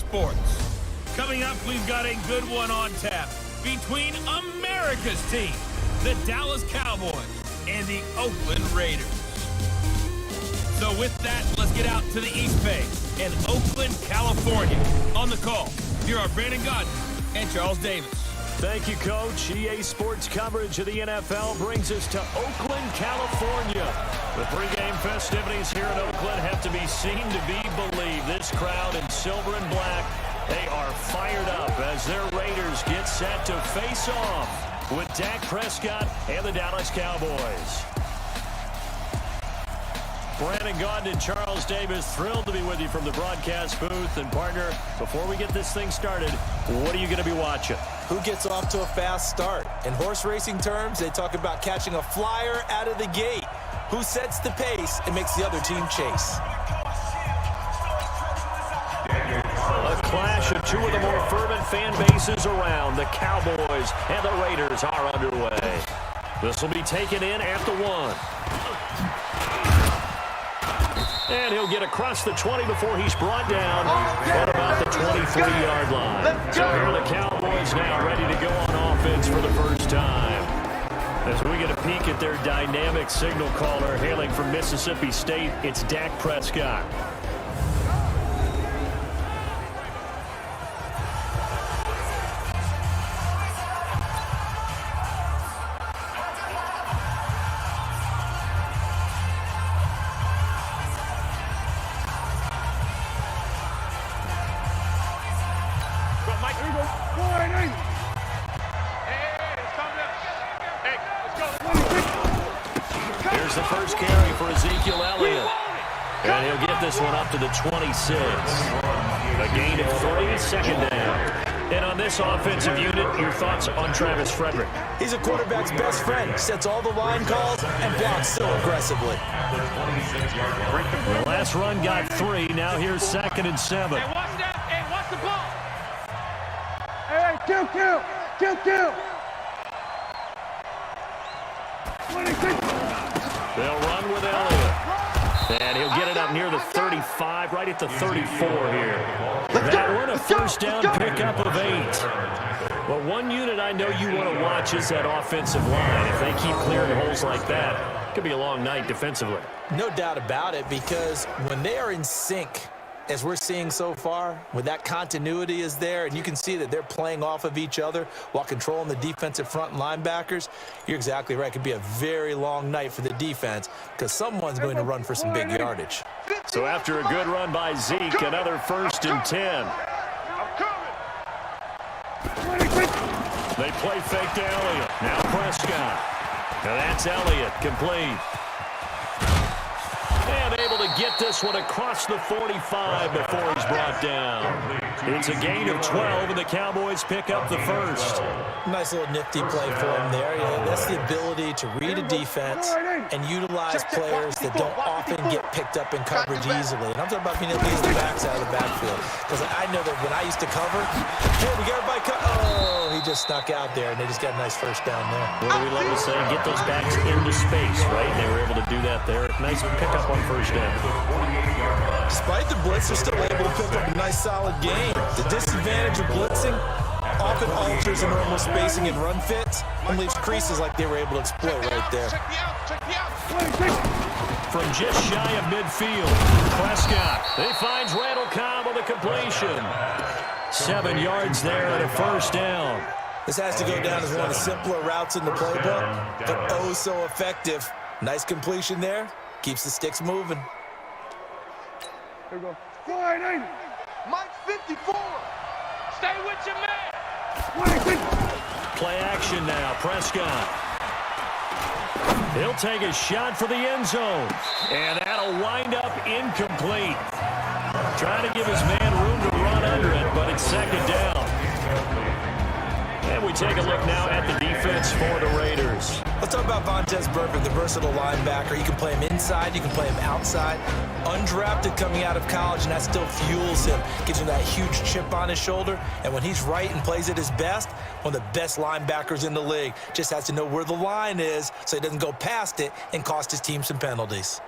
sports. Coming up, we've got a good one on tap between America's team, the Dallas Cowboys, and the Oakland Raiders. So with that, let's get out to the East Bay in Oakland, California. On the call, here are Brandon Godden and Charles Davis. Thank you, Coach. EA Sports coverage of the NFL brings us to Oakland, California. The pregame festivities here in Oakland have to be seen to be believed. This crowd in silver and black, they are fired up as their Raiders get set to face off with Dak Prescott and the Dallas Cowboys. Brandon Gaudin and Charles Davis, thrilled to be with you from the broadcast booth. And partner, before we get this thing started, what are you going to be watching? Who gets off to a fast start? In horse racing terms, they talk about catching a flyer out of the gate. Who sets the pace and makes the other team chase? A clash of two of the more fervent fan bases around. The Cowboys and the Raiders are underway. This will be taken in at the 1. And he'll get across the 20 before he's brought down at about the 23-yard line. So here are the Cowboys now ready to go on offense for the first time. As we get a peek at their dynamic signal caller hailing from Mississippi State, it's Dak Prescott. Here's the first carry for Ezekiel Elliott. And he'll get this one up to the 26. A gain of 3, second down. And on this offensive unit, your thoughts on Travis Frederick? He's a quarterback's best friend. Sets all the line calls and blocks so aggressively. The last run got 3. Now here's 2nd and 7. Hey, watch that. Hey, watch the ball. Hey, kill. 26. They'll run with Elliott. And he'll get it up near the 35, right at the 34 here. That one, a first down pickup of 8. Well, one unit I know you want to watch is that offensive line. If they keep clearing holes like that, it could be a long night defensively. No doubt about it, because when they are in sync, as we're seeing so far, when that continuity is there and you can see that they're playing off of each other while controlling the defensive front and linebackers, you're exactly right. It could be a very long night for the defense because someone's going to run for some big yardage. So after a good run by Zeke, another 1st and 10. They play fake to Elliott. Now Prescott. Now that's Elliott, complete. And able to get this one across the 45 before he's brought down. It's a gain of 12, and the Cowboys pick up the first. Nice little nifty play for him there. Yeah, that's the ability to read a defense and utilize players that don't often get picked up in coverage easily. And I'm talking about being able to use the backside of the backfield. Because I know that when I used to cover, hey, we got everybody oh, he just snuck out there, and they just got a nice first down there. What do we love to say? Get those backs into space, right? They were able to do that there. Nice pickup on first down. Despite the blitz, they're still able to pick up a nice solid gain. The disadvantage of blitzing often alters the normal spacing and run fits and leaves creases like they were able to exploit right there. From just shy of midfield, Prescott. He finds Randall Cobb on the completion. 7 yards there and a first down. This has to go down as one of the simpler routes in the playbook, but oh so effective. Nice completion there. Keeps the sticks moving. Here we go. 480. Mike 54. Stay with your man. 26. Play action now, Prescott. He'll take a shot for the end zone. And that'll wind up incomplete. Trying to give his man room to run under it, but it's 2nd down. And we take a look now at the defense for the Raiders. Let's talk about Vontaze Burfict, the versatile linebacker. You can play him inside, you can play him outside. Undrafted coming out of college, and that still fuels him. Gives him that huge chip on his shoulder. And when he's right and plays at his best, one of the best linebackers in the league. Just has to know where the line is so he doesn't go past it and cost his team some penalties.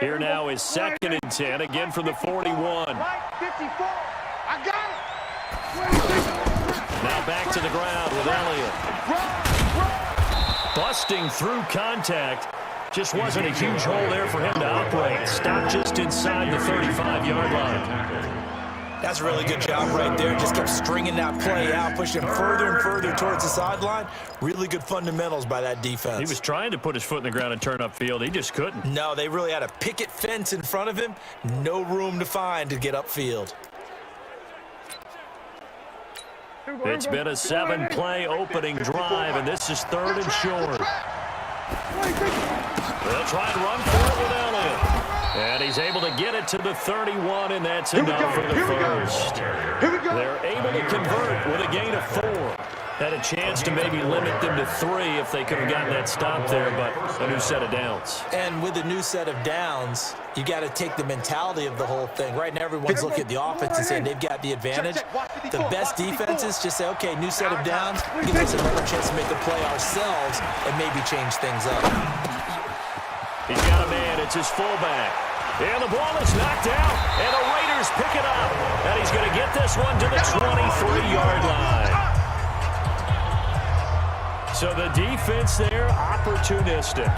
Here now is 2nd and 10, again from the 41. Right, 54. I got it. Now back to the ground with Elliott. Busting through contact. Just wasn't a huge hole there for him to operate. Stopped just inside the 35-yard line. That's a really good job right there. Just kept stringing that play out, pushing him further and further towards the sideline. Really good fundamentals by that defense. He was trying to put his foot in the ground and turn upfield. He just couldn't. No, they really had a picket fence in front of him. No room to find to get upfield. It's been a 7-play opening drive, and this is 3rd and short. They'll try and run for it with Elliott. And he's able to get it to the 31, and that's enough for the first. They're able to convert with a gain of 4. Had a chance to maybe limit them to 3 if they could have gotten that stop there, but a new set of downs. And with a new set of downs, you got to take the mentality of the whole thing. Right now, everyone's looking at the offense and saying they've got the advantage. The best defenses just say, okay, new set of downs, gives us another chance to make a play ourselves and maybe change things up. He's got a man. It's his fullback. And the ball is knocked out, and the Raiders pick it up. And he's going to get this one to the 23-yard line. So the defense there, opportunistic.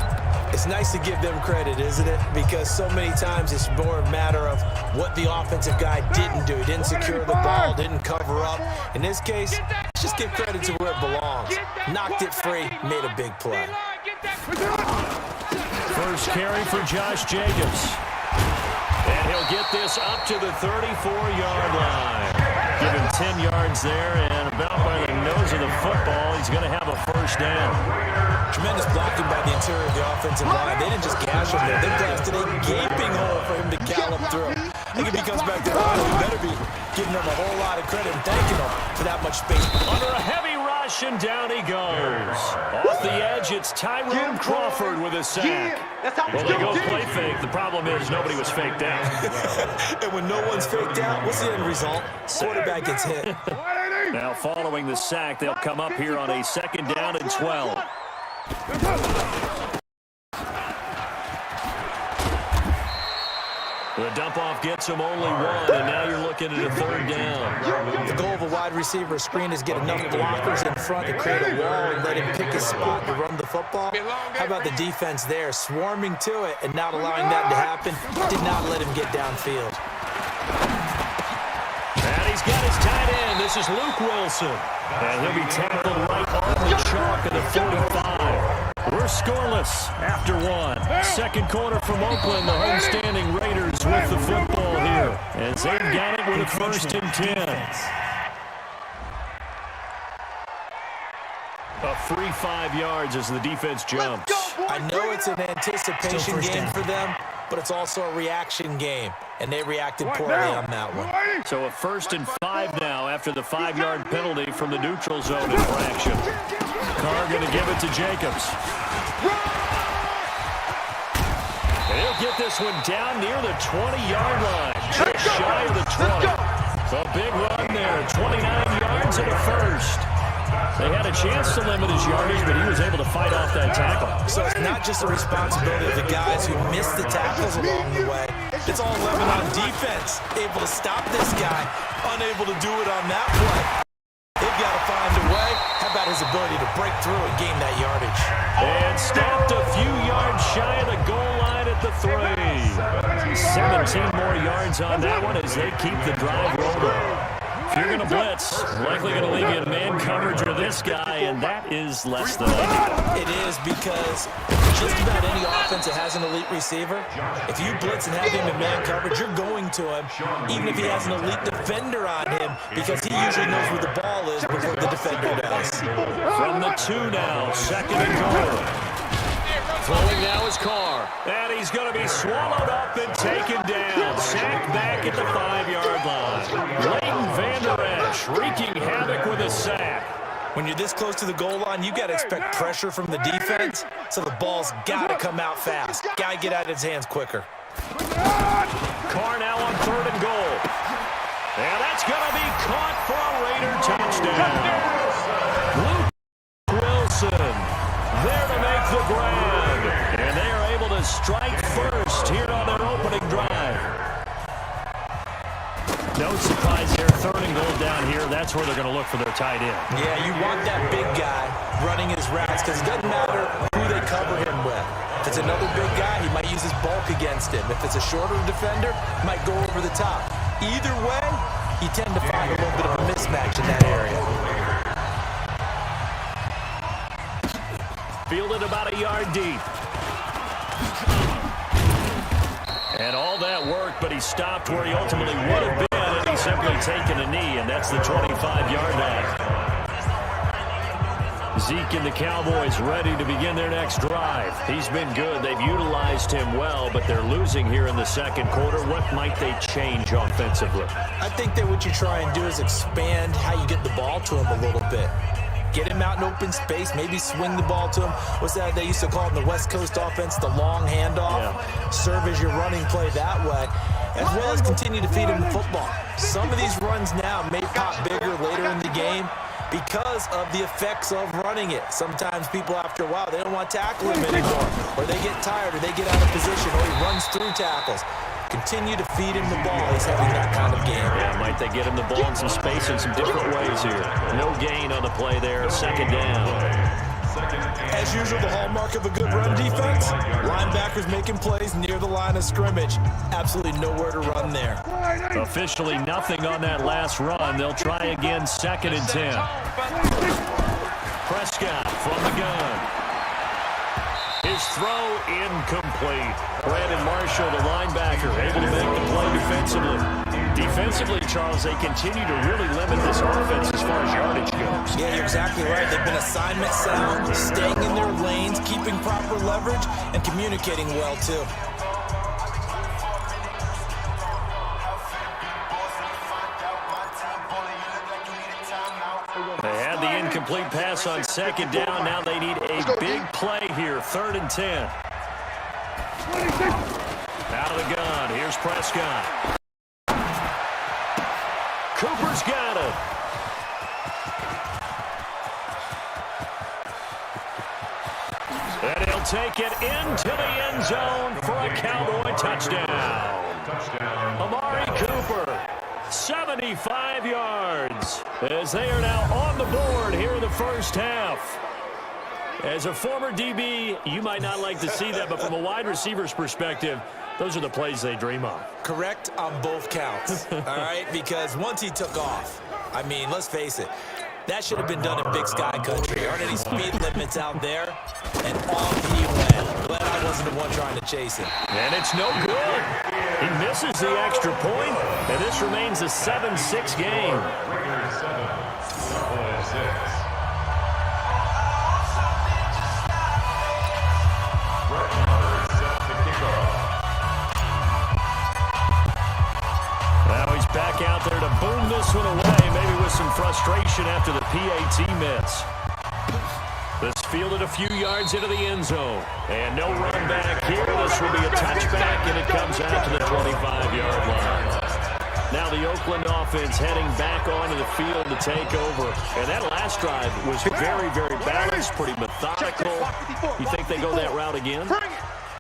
It's nice to give them credit, isn't it? Because so many times it's more a matter of what the offensive guy didn't do. He didn't secure the ball, didn't cover up. In this case, let's just give credit to where it belongs. Knocked it free, made a big play. First carry for Josh Jacobs. And he'll get this up to the 34-yard line. Give him 10 yards there, and about by the nose of the football, he's going to have a first down. Tremendous blocking by the interior of the offensive line. They didn't just gash him there. They blasted a gaping hole for him to gallop through. I think if he comes back to the line, we better be giving him a whole lot of credit and thanking him for that much space. Under a heavy rush, and down he goes. Off the edge, it's Tyrone Crawford with a sack. Well, they go play fake. The problem is nobody was faked out. And when no one's faked out, what's the end result? Quarterback gets hit. Now following the sack, they'll come up here on a 2nd down and 12. The dump-off gets him only 1, and now you're looking at a 3rd down. The goal of a wide receiver screen is get enough blockers in front to create a wall and let him pick his spot to run the football. How about the defense there, swarming to it and not allowing that to happen? Did not let him get downfield. And he's got his tight end. This is Luke Wilson. And he'll be tackled right on the chalk of the 45. We're scoreless after 1. 2nd quarter from Oakland. The homestanding Raiders with the football here. As they've got it with a 1st and 10. A free 5 yards as the defense jumps. I know it's an anticipation game for them, but it's also a reaction game, and they reacted poorly on that one. So a 1st and 5 now after the 5-yard penalty from the neutral zone infraction. Carr going to give it to Jacobs. He'll get this one down near the 20-yard line, just shy of the 20. So a big run there, 29 yards and a first. They had a chance to limit his yardage, but he was able to fight off that tackle. So it's not just the responsibility of the guys who missed the tackles along the way. It's all lemon on defense. Able to stop this guy, unable to do it on that play. They've got to find a way. How about his ability to break through and gain that yardage? And stopped a few yards shy of the goal line at the 3. 17 more yards on that one as they keep the drive rolling. If you're going to blitz, likely going to leave you in man coverage with this guy, and that is less than ideal. It is, because just about any offense that has an elite receiver, if you blitz and have him in man coverage, you're going to him, even if he has an elite defender on him, because he usually knows where the ball is before the defender does. From the 2 now, 2nd and goal. Throwing now is Carr, and he's going to be swallowed up and taken down. Sacked back at the 5-yard line. Leighton Vander Esch wreaking havoc with a sack. When you're this close to the goal line, you got to expect pressure from the defense, so the ball's got to come out fast. Got to get out of his hands quicker. Carr now on 3rd and goal. And that's going to be caught for a Raider touchdown. Luke Wilson there to make the grab. And they are able to strike first first here on their opening drive. No surprise here. 3rd and goal down here. That's where they're going to look for their tight end. Yeah, you want that big guy running his routes because it doesn't matter who they cover him with. If it's another big guy, he might use his bulk against him. If it's a shorter defender, he might go over the top. Either way, you tend to find a little bit of a mismatch in that area. Fielded about a yard deep. And all that work, but he stopped where he ultimately would have been, and he's simply taken a knee, and that's the 25-yard line. Zeke and the Cowboys ready to begin their next drive. He's been good. They've utilized him well, but they're losing here in the second quarter. What might they change offensively? I think that what you try and do is expand how you get the ball to him a little bit. Get him out in open space, maybe swing the ball to him. What's that they used to call in the West Coast offense, the long handoff? Yeah. Serve as your running play that way, as well as continue to feed him the football. Some of these runs now may pop bigger later in the game because of the effects of running it. Sometimes people, after a while, they don't want to tackle him anymore, or they get tired, or they get out of position, or he runs through tackles. Continue to feed him the ball. He's having that kind of game. Yeah, might they get him the ball in some space in some different ways here. No gain on the play there. 2nd down. As usual, the hallmark of a good run defense, linebackers making plays near the line of scrimmage. Absolutely nowhere to run there. Officially nothing on that last run. They'll try again, 2nd and 10. Prescott from the gun. His throw incomplete. Brandon Marshall, the linebacker, able to make the play defensively. Defensively, Charles, they continue to really limit this offense as far as yardage goes. Yeah, you're exactly right. They've been assignment sound, staying in their lanes, keeping proper leverage, and communicating well, too. They had the incomplete pass on 2nd down. Now they need a big play here. 3rd and 10. Out of the gun. Here's Prescott. Cooper's got it. And he'll take it into the end zone for a Cowboy touchdown. Amari Cooper, 75 yards, as they are now on the board here in the first half. As a former DB, you might not like to see that, but from a wide receiver's perspective, those are the plays they dream of. Correct on both counts, all right? Because once he took off, I mean, let's face it, that should have been done in Big Sky Country. Aren't any speed limits out there? And off he went. Glad I wasn't the one trying to chase him. And it's no good. He misses the extra point, and this remains a 7-6 game. Now he's back out there to boom this one away, maybe with some frustration after the PAT miss. This fielded a few yards into the end zone. And no run back here. This will be a touchback, and it comes out to the 25-yard line. Now the Oakland offense heading back onto the field to take over. And that last drive was very, very balanced, pretty methodical. You think they go that route again?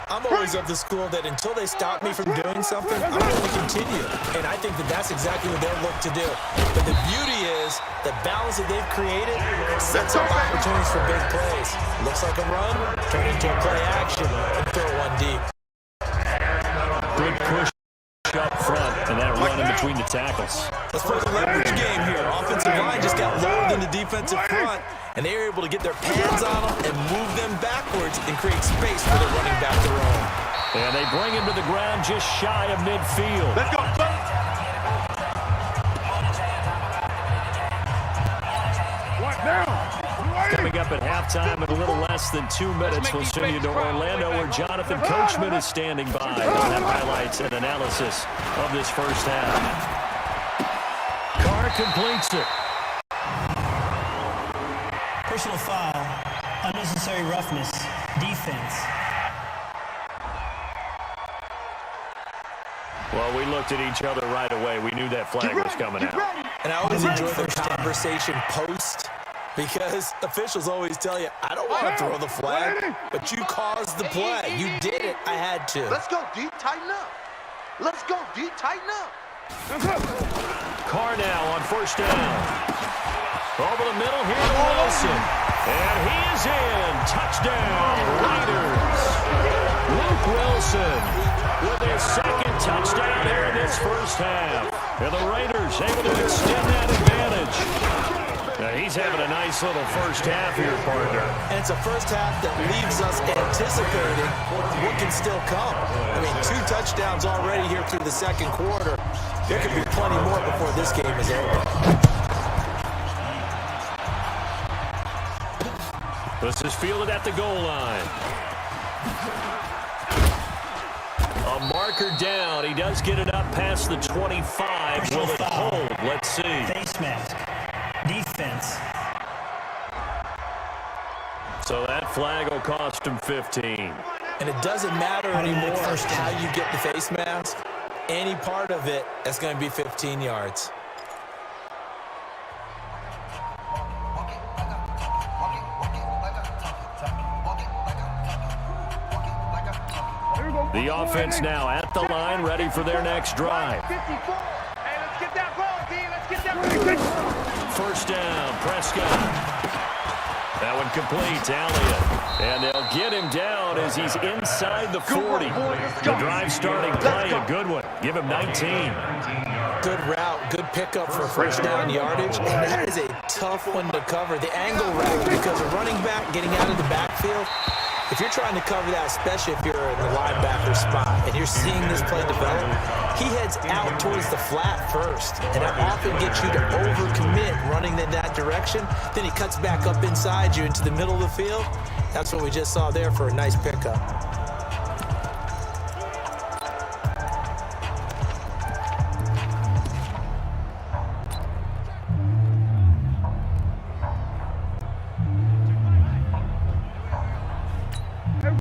I'm always of the school that until they stop me from doing something, I'm going to continue. And I think that that's exactly what they'll look to do. But the beauty is the balance that they've created sets up opportunities for big plays. Looks like a run, turn into a play action, and throw one deep. Good push up front, and that run in between the tackles. Let's play the leverage game here. Offensive line just got lower than the defensive front, and they were able to get their pads on them and move them backwards and create space for the running back to roam. And they bring him to the ground just shy of midfield. Let's go. What now? Coming up at halftime in a little less than 2 minutes, we'll send you to Orlando, where Jonathan Coachman is standing by. We'll have highlights and analysis of this first half. Carr completes it. Personal foul, unnecessary roughness, defense. Well, we looked at each other right away. We knew that flag was coming out. And I always enjoy the conversation post Because officials always tell you, I don't want to throw the flag, but you caused the play. You did it. I had to. Let's go deep, tighten up. Let's go deep, tighten up. Carr now on first down. Over the middle here to Wilson. And he is in. Touchdown, Raiders. Luke Wilson with his second touchdown here in this first half. And the Raiders able to extend that advantage. Now he's having a nice little first half here, partner. And it's a first half that leaves us anticipating what can still come. I mean, 2 touchdowns already here through the second quarter. There could be plenty more before this game is over. This is fielded at the goal line. A marker down. He does get it up past the 25. Will it hold? Let's see. Face mask. Defense. So that flag will cost him 15. And it doesn't matter anymore how you get the face mask. Any part of it, that's going to be 15 yards. The offense now at the line, ready for their next drive. 54. Hey, let's get that ball, D. Let's get that ball. First down, Prescott. That one complete to Elliott. And they'll get him down as he's inside the 40. The drive starting play, a good one. Give him 19. Good route, good pickup for first down yardage. And that is a tough one to cover. The angle route, because a running back getting out of the backfield, if you're trying to cover that, especially if you're in the linebacker spot and you're seeing this play develop, he heads out towards the flat first. And that often gets you to overcommit running in that direction. Then he cuts back up inside you into the middle of the field. That's what we just saw there for a nice pickup.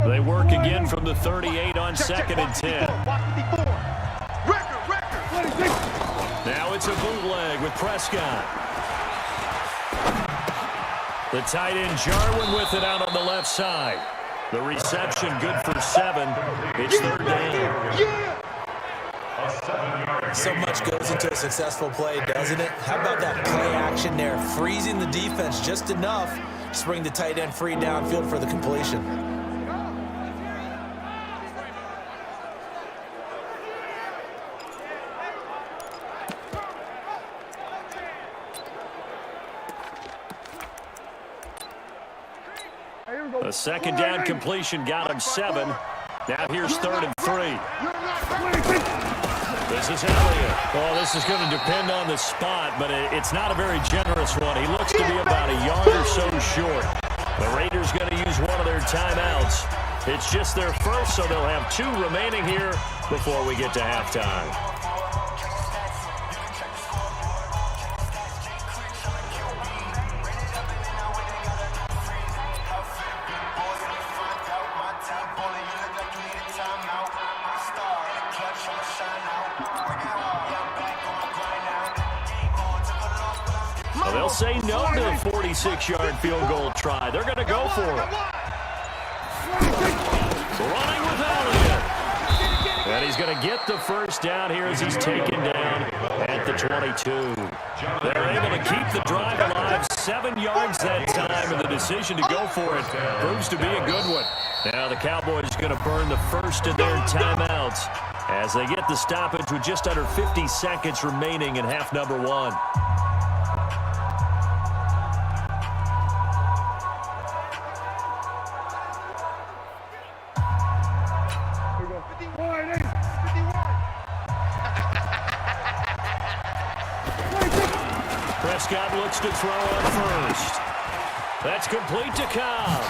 They work again from the 38 on second and 10. Now it's a bootleg with Prescott. The tight end Jarwin with it out on the left side. The reception good for 7. It's third down. So much goes into a successful play, doesn't it? How about that play action there? Freezing the defense just enough to bring the tight end free downfield for the completion. A second down completion got him 7. Now here's third and 3. This is Elliott. Well, this is going to depend on the spot, but it's not a very generous one. He looks to be about a yard or so short. The Raiders going to use one of their timeouts. It's just their first, so they'll have 2 remaining here before we get to halftime. They'll say no to the 46-yard field goal try. They're going to go for it. Running with Elliott. And he's going to get the first down here as he's taken down at the 22. They're able to keep the drive alive. 7 yards that time, and the decision to go for it proves to be a good one. Now the Cowboys are going to burn the first of their timeouts as they get the stoppage with just under 50 seconds remaining in half number 1. Prescott looks to throw on first. That's complete to Cobb.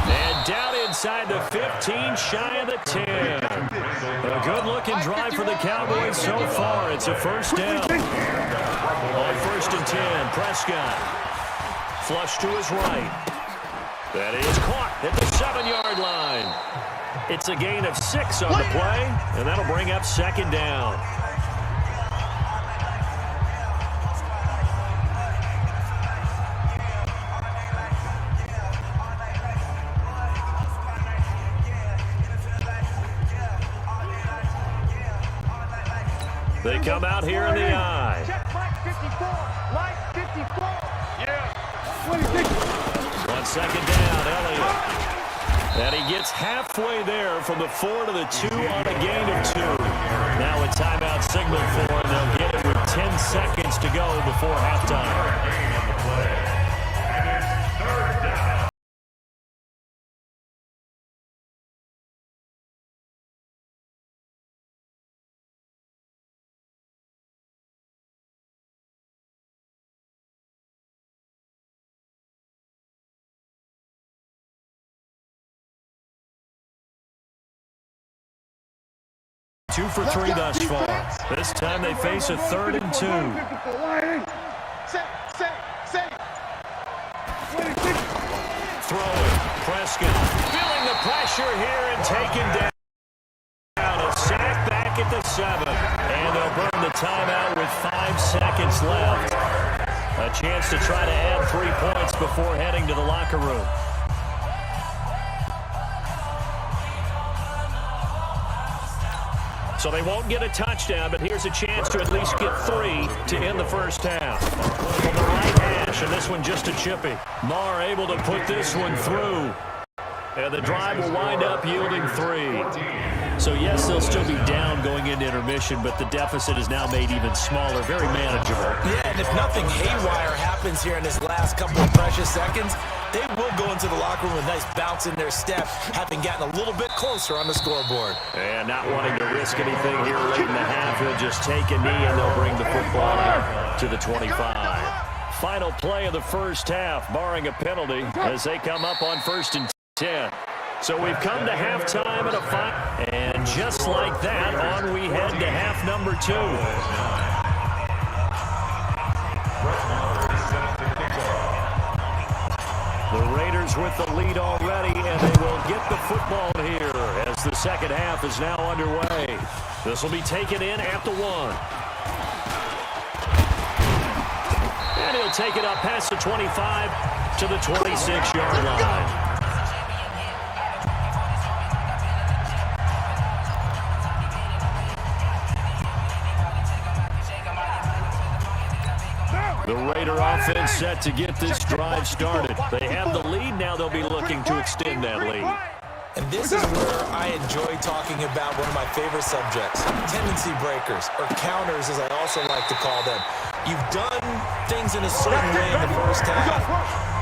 And down inside the 15, shy of the 10. A good-looking drive for the Cowboys so far. It's a first down. On first and 10, Prescott. Flush to his right. That is caught at the 7-yard line. It's a gain of 6 on the play, and that'll bring up second down. They come out here in the I. Check Mike 54. Mike 54. Yeah. 1 second down, Elliott. And he gets halfway there from the 4 to the 2 on a gain of 2. Now a timeout signal for him. They'll get it with 10 seconds to go before halftime. Two for 3 thus far. This time they face a 3rd and 2. Throwing. Prescott feeling the pressure here and taken down. A sack back at the 7. And they'll burn the timeout with 5 seconds left. A chance to try to add 3 points before heading to the locker room. So they won't get a touchdown, but here's a chance to at least get 3 to end the first half. From the right hash, and this one just a chippy. Marr able to put this one through. And the drive will wind up yielding 3. So, yes, they'll still be down going into intermission, but the deficit is now made even smaller, very manageable. Yeah, and if nothing haywire happens here in this last couple of precious seconds, they will go into the locker room with a nice bounce in their step, having gotten a little bit closer on the scoreboard. And not wanting to risk anything here late in the half, he'll just take a knee and they'll bring the football out to the 25. Final play of the first half, barring a penalty, as they come up on 1st and 10. So we've come to halftime at a 5. And just like that, on we head to half number 2. The Raiders with the lead already, and they will get the football here as the second half is now underway. This will be taken in at the 1. And he'll take it up past the 25 to the 26-yard line. The Raider offense set to get this drive started. They have the lead. Now they'll be looking to extend that lead. And this is where I enjoy talking about one of my favorite subjects, tendency breakers, or counters as I also like to call them. You've done things in a certain way in the first half,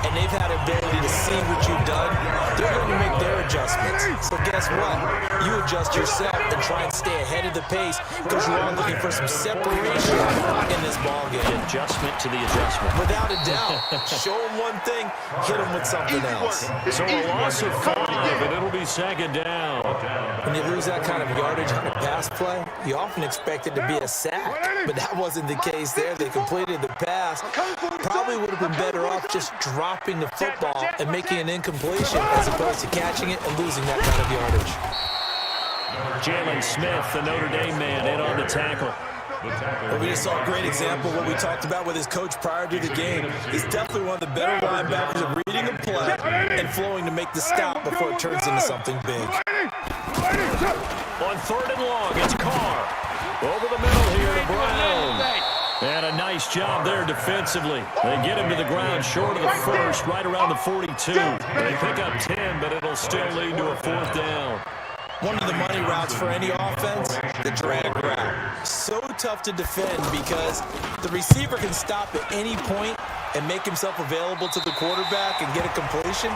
and they've had the ability to see what you've done. They're going to make their adjustments. So guess what? You adjust yourself and try and stay ahead of the pace because you're all looking for some separation in this ballgame. The adjustment to the adjustment. Without a doubt. Show them one thing, hit them with something else. So a loss of 5, and it'll be second down. When you lose that kind of yardage on a pass play, you often expect it to be a sack. But that wasn't the case there. They completed the pass. Probably would have been better off just dropping the football and making an incompletion as opposed to catching it and losing that kind of yardage. Jalen Smith, the Notre Dame man, in on the tackle. Well, we just saw a great example of what we talked about with his coach prior to the game. He's definitely one of the better linebackers at reading a play and flowing to make the stop before it turns into something big. On 3rd and long, it's Carr. Over the middle here to Brown. And a nice job there defensively. They get him to the ground short of the 1st, right around the 42. They pick up 10, but it'll still lead to a 4th down. One of the money routes for any offense, the drag route. So tough to defend because the receiver can stop at any point and make himself available to the quarterback and get a completion.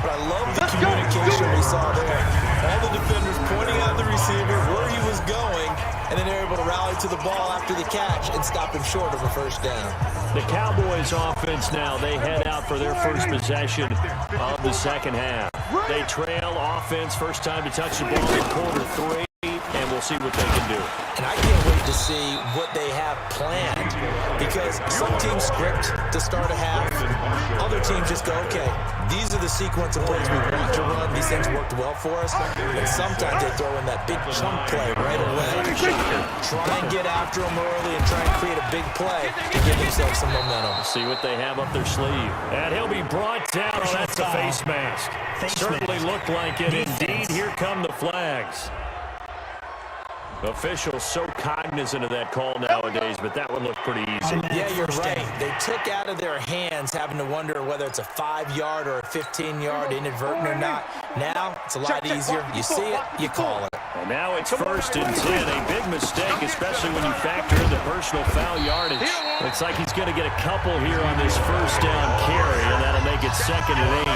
But I love the communication we saw there. All the defenders pointing out the receiver, where he was going, and then they're able to rally to the ball after the catch and stop him short of a 1st down. The Cowboys offense now, they head out for their first possession of the second half. They trail offense, first time to touch the ball in quarter 3, and we'll see what they can do. And I can't wait to see what they have planned because some teams script to start a half. Other teams just go, okay, these are the sequence of plays we want to run. These things worked well for us. And sometimes they throw in that big chunk play right away. Try and get after them early and try and create a big play to give themselves some momentum. See what they have up their sleeve. And he'll be brought down. Oh, that's a face mask. Certainly looked like it. Indeed, here come the flags. Officials so cognizant of that call nowadays, but that one looked pretty easy. Yeah, you're right. They took out of their hands having to wonder whether it's a 5-yard or a 15-yard, inadvertent or not. Now, it's a lot easier. You see it, you call it. And now it's 1st and 10. A big mistake, especially when you factor in the personal foul yardage. Looks like he's going to get a couple here on this 1st down carry, and that'll make it 2nd and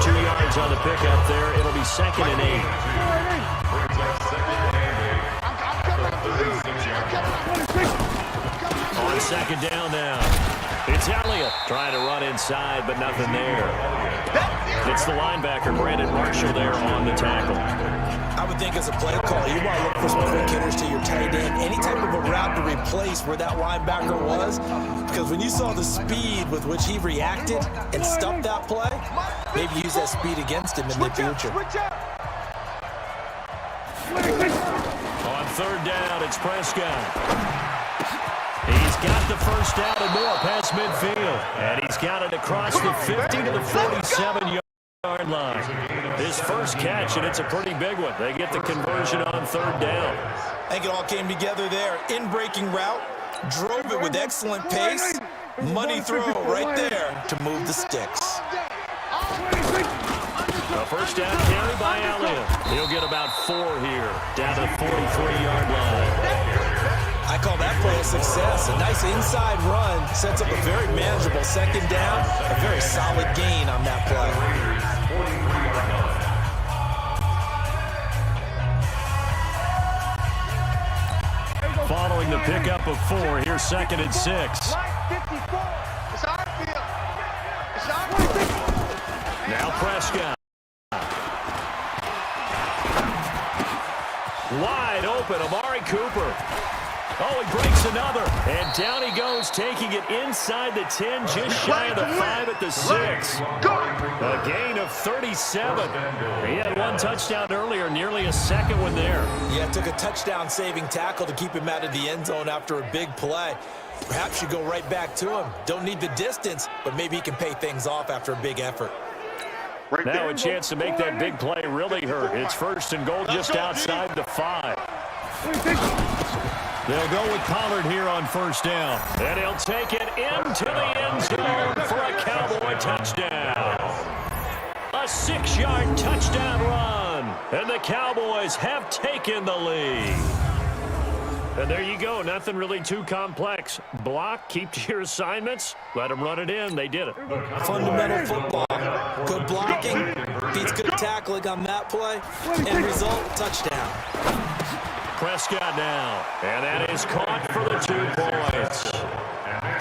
8. 2 yards on the pickup there. It'll be 2nd and 8. On 2nd down now. It's Elliott trying to run inside, but nothing there. It's the linebacker, Brandon Marshall, there on the tackle. I would think as a play call, you want to look for some quick hitters to your tight end. Any type of a route to replace where that linebacker was. Because when you saw the speed with which he reacted and stuffed that play, maybe use that speed against him in the future. On 3rd down, it's Prescott. He's got the 1st down and more past midfield. And he's got it across the 50 to the 47-yard line. His first catch, and it's a pretty big one. They get the conversion on 3rd down. I think it all came together there. In-breaking route, drove it with excellent pace. Money throw right there to move the sticks. A 1st down carry by Elliott. He'll get about 4 here, down to the 43-yard line. I call that play a success. A nice inside run sets up a very manageable 2nd down. A very solid gain on that play. Following the pickup of 4, here's 2nd and 6. Now Prescott. Wide open, Amari Cooper. Oh, he breaks another. And down he goes, taking it inside the 10, just shy of the 5 at the 6. A gain of 37. He had 1 touchdown earlier, nearly a 2nd one there. Yeah, it took a touchdown-saving tackle to keep him out of the end zone after a big play. Perhaps you go right back to him. Don't need the distance, but maybe he can pay things off after a big effort. Now a chance to make that big play really hurt. It's 1st and goal just outside the 5. They'll go with Pollard here on 1st down. And he'll take it into the end zone for a Cowboy touchdown. A 6-yard touchdown run. And the Cowboys have taken the lead. And there you go. Nothing really too complex. Block, keep to your assignments, let them run it in. They did it. Fundamental football. Good blocking, beats good tackling on that play. End result, touchdown. Prescott now, and that is caught for the 2 points.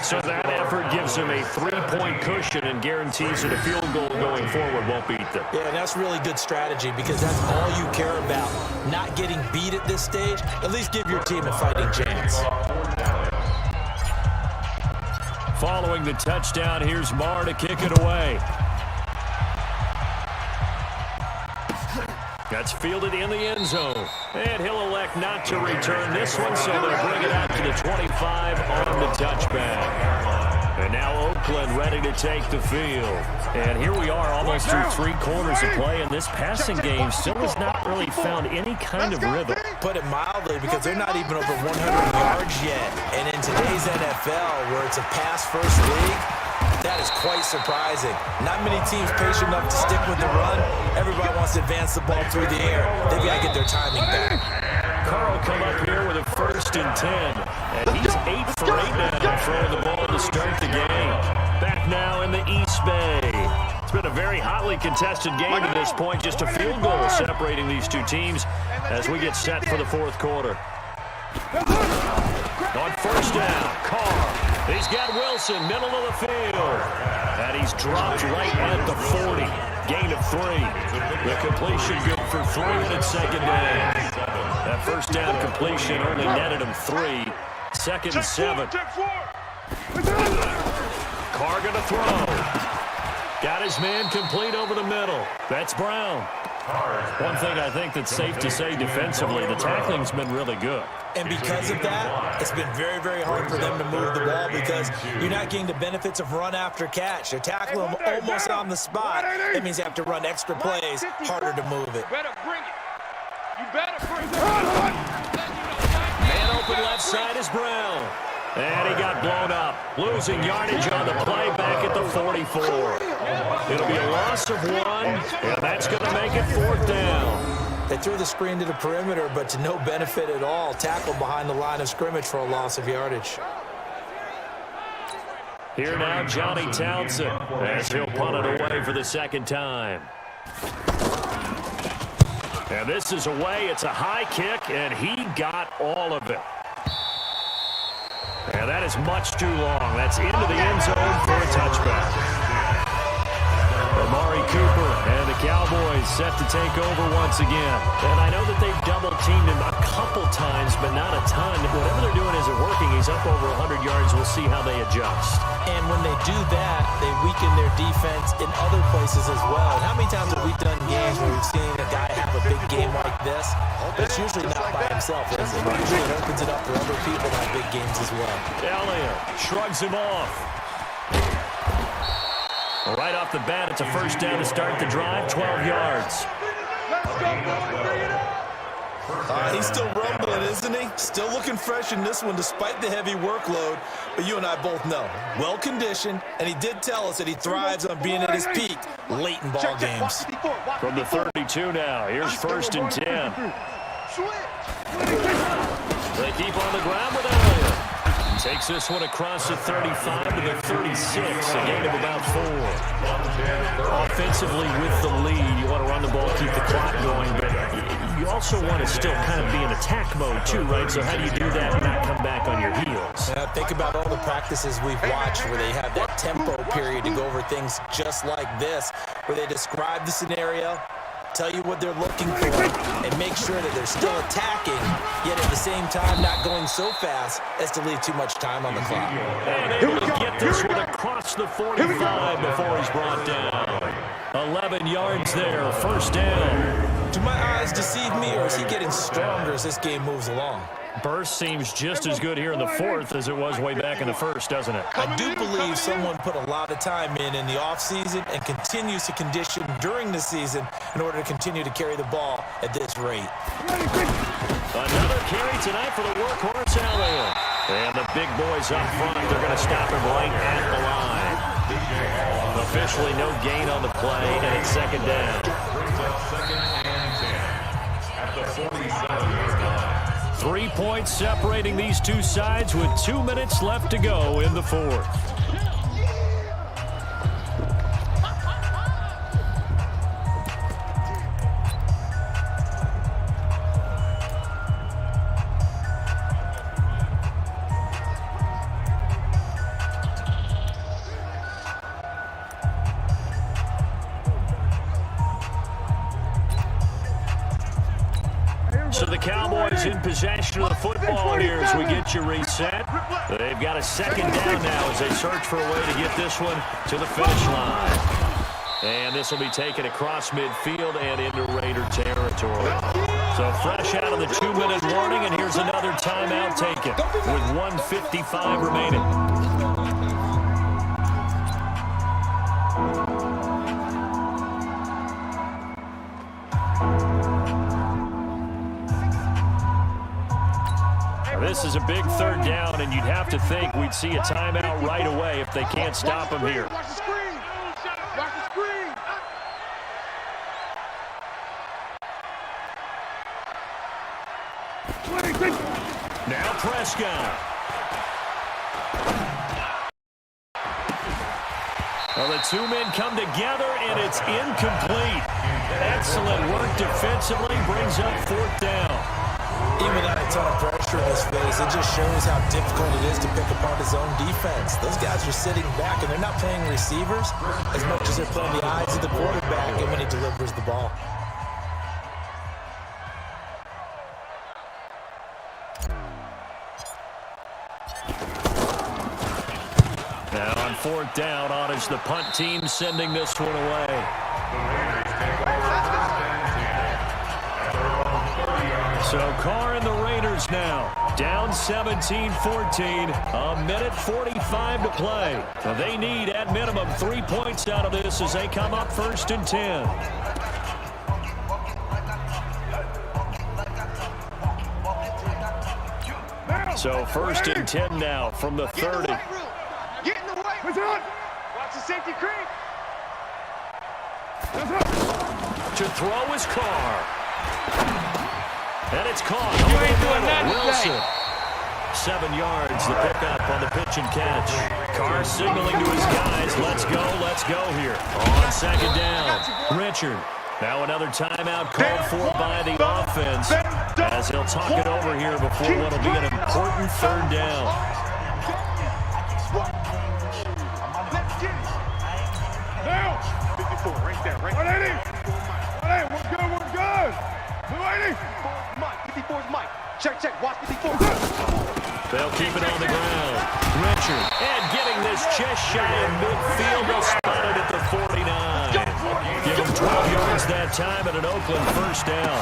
So that effort gives him a 3-point cushion and guarantees that a field goal going forward won't beat them. Yeah, that's really good strategy because that's all you care about. Not getting beat at this stage. At least give your team a fighting chance. Following the touchdown, here's Marr to kick it away. That's fielded in the end zone. And he'll elect not to return this one, so they'll bring it out to the 25 on the touchback. And now Oakland ready to take the field. And here we are almost through 3 quarters of play, and this passing game still has not really found any kind of rhythm. Put it mildly, because they're not even over 100 yards yet. And in today's NFL, where it's a pass-first league, that is quite surprising. Not many teams patient enough to stick with the run. Everybody wants to advance the ball through the air. They've got to get their timing back. Carl come up here with a 1st and 10. And he's 8 for 8 now, throwing the ball to start the game. Back now in the East Bay. It's been a very hotly contested game to this point. Just a field goal separating these 2 teams as we get set for the 4th quarter. On 1st down, Carr. He's got Wilson, middle of the field. And he's dropped right at the 40. Gain of 3. The completion good for 3, and it's 2nd down. That 1st down completion only netted him 3. 2nd and 7. Carr gonna throw. Got his man complete over the middle. That's Brown. One thing I think that's safe to say defensively, the tackling's been really good. And because of that, it's been very, very hard for them to move the ball because you're not getting the benefits of run after catch. They're tackling them almost on the spot. That means you have to run extra plays, harder to move it. You better bring it. You better bring it. open left side is Brown. And he got blown up. Losing yardage on the play back at the 44. It'll be a loss of 1, and that's going to make it 4th down. They threw the screen to the perimeter, but to no benefit at all. Tackle behind the line of scrimmage for a loss of yardage. Here now, Johnny Townsend, as he'll punt it away for the 2nd time. And this is away. It's a high kick, and he got all of it. And that is much too long. That's into the end zone for a touchback. Amari Cooper and the Cowboys set to take over once again. And I know that they've double-teamed him a couple times, but not a ton. Whatever they're doing isn't working. He's up over 100 yards. We'll see how they adjust. And when they do that, they weaken their defense in other places as well. And how many times have we done games where we've seen a guy have a big game like this? But it's usually not by himself, is it? Usually it opens it up for other people to have big games as well. Elliott shrugs him off. Right off the bat, it's a 1st down to start the drive, 12 yards. He's still rumbling, isn't he? Still looking fresh in this one despite the heavy workload. But you and I both know, well-conditioned, and he did tell us that he thrives on being at his peak late in ball games. From the 32 now, here's 1st and 10. They keep on the ground with Elliott. Takes this one across the 35 to the 36, a gain of about 4. Offensively with the lead, you want to run the ball, keep the clock going, but you also want to still kind of be in attack mode too, right? So how do you do that and not come back on your heels? Think about all the practices we've watched where they have that tempo period to go over things just like this, where they describe the scenario, tell you what they're looking for, and make sure that they're still attacking, yet at the same time not going so fast as to leave too much time on the clock. And able to get this one across the 45 before he's brought down. 11 yards there, 1st down. Do my eyes deceive me, or is he getting stronger as this game moves along? Burst seems just as good here in the 4th as it was way back in the 1st, doesn't it? I do believe someone put a lot of time in the offseason and continues to condition during the season in order to continue to carry the ball at this rate. Another carry tonight for the workhorse Elliott. And the big boys up front, they're going to stop him right at the line. Officially no gain on the play, and it's 2nd down. 3 points separating these two sides with 2 minutes left to go in the 4th. So the Cowboys in possession of the football here as we get you reset. They've got a 2nd down now as they search for a way to get this one to the finish line. And this will be taken across midfield and into Raider territory. So fresh out of the 2-minute warning, and here's another timeout taken with 1:55 remaining. This is a big 3rd down, and you'd have to think we'd see a timeout right away if they can't stop him here. Watch the screen. Watch the screen. Now Prescott. Well, the 2 men come together, and it's incomplete. Excellent work defensively, brings up 4th down. Even without a ton of pressure in his face, it just shows how difficult it is to pick apart his own defense. Those guys are sitting back, and they're not playing receivers as much as they're playing the eyes of the quarterback and when he delivers the ball. Now on 4th down, on is the punt team sending this one away. So Carr and the Raiders now down 17-14, a minute 45 to play. So they need at minimum 3 points out of this as they come up 1st and 10. So first and 10 now from the 30. Get in the way. What's on? Watch the safety creep. To throw his car. And it's caught. You ain't doing nothing Wilson. today. 7 yards, the pickup on the pitch and catch. Carr signaling to his guys, let's go here. On second down, Richard. Now another timeout called for by the offense as he'll talk it over here before what will be an important third down. Now. 54, right there, right 180. 180. We're good. 280. Mike, 54 is Mike. Check, watch 54. They'll keep it on the ground. Richard, and getting this just shy of midfield. They'll spot it at the 49. Give him 12 yards that time and an Oakland first down.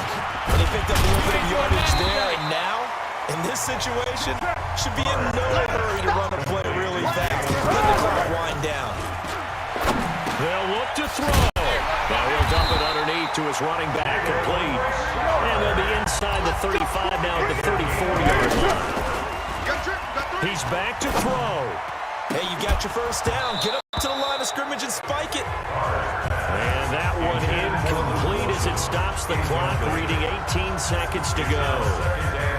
They picked up a little bit of yardage there, and now, in this situation, should be in no hurry to run a play really fast. Let the clock wind down. They'll look to throw. Now he'll dump it underneath to his running back, complete. And they'll be inside the 35 now at the 34-yard line. He's back to throw. Hey, you got your first down. Get up to the line of scrimmage and spike it. And that one incomplete as it stops the clock, reading 18 seconds to go.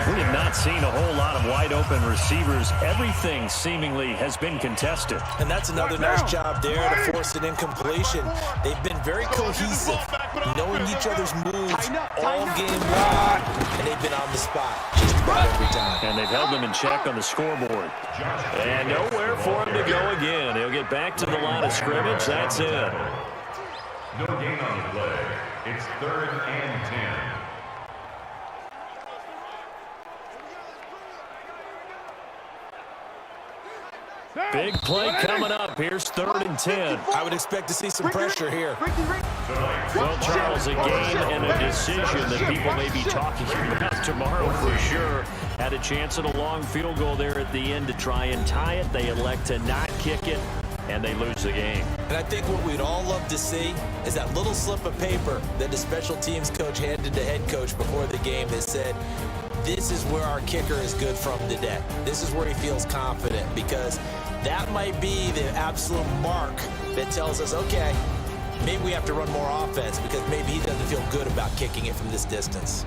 We have not seen a whole lot of wide-open receivers. Everything seemingly has been contested. And that's another nice job there to force an incompletion. They've been very cohesive, knowing each other's moves all game long, and they've been on the spot just about every time. And they've held them in check on the scoreboard. And nowhere for him to go again. He'll get back to the line of scrimmage. That's it. No gain on the play. It's 3rd and 10. Big play coming up. Here's 3rd and 10. I would expect to see some pressure here. Well, Charles, a game and a decision that people may be talking about tomorrow for sure. Had a chance at a long field goal there at the end to try and tie it. They elect to not kick it, and they lose the game. And I think what we'd all love to see is that little slip of paper that the special teams coach handed the head coach before the game that said, this is where our kicker is good from today. This is where he feels confident, because that might be the absolute mark that tells us, okay, maybe we have to run more offense because maybe he doesn't feel good about kicking it from this distance.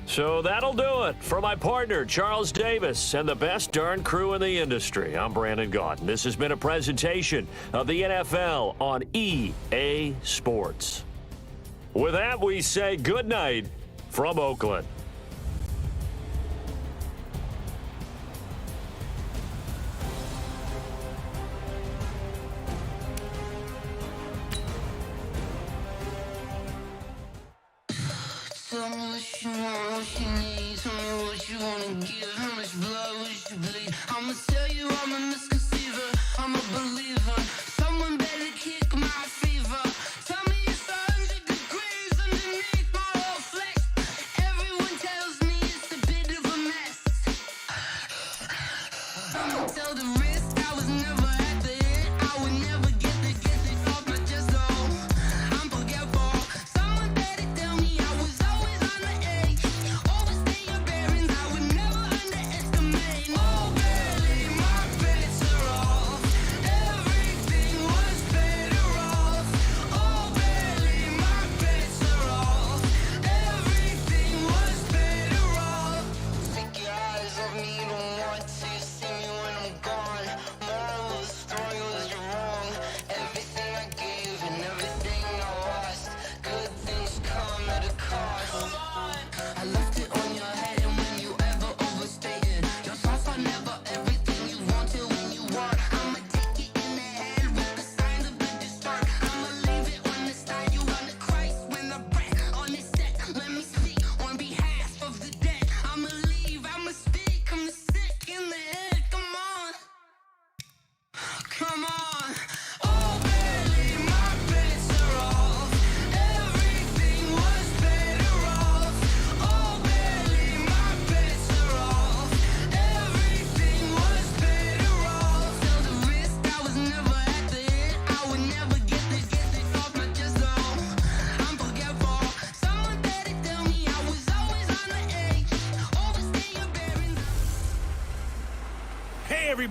So that'll do it for my partner, Charles Davis, and the best darn crew in the industry. I'm Brandon Gaudin. This has been a presentation of the NFL on EA Sports. With that, we say good night from Oakland. Tell me what you want, what you need. Tell me what you wanna give. How much blood would you bleed? I'ma tell you I'm a misconceiver. I'm a believer. Someone better kick my fever. Tell me it's 100 degrees underneath my whole flesh. Everyone tells me it's a bit of a mess. I'ma tell the risk I was never at the end. I would never get it off my chest though. I'm forgetful. Someone better tell me I was always on the edge. Overstay your bearings, I would never underestimate.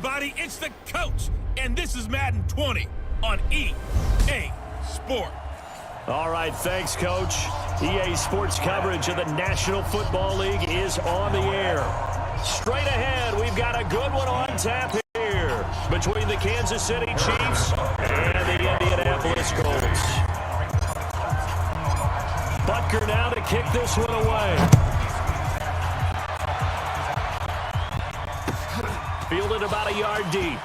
everybody, it's the coach, and this is Madden 20 on EA Sports. All right, thanks, Coach. EA Sports coverage of the National Football League is on the air. Straight ahead, we've got a good one on tap here between the Kansas City Chiefs and the Indianapolis Colts. Butker now to kick this one away. Fielded about a yard deep.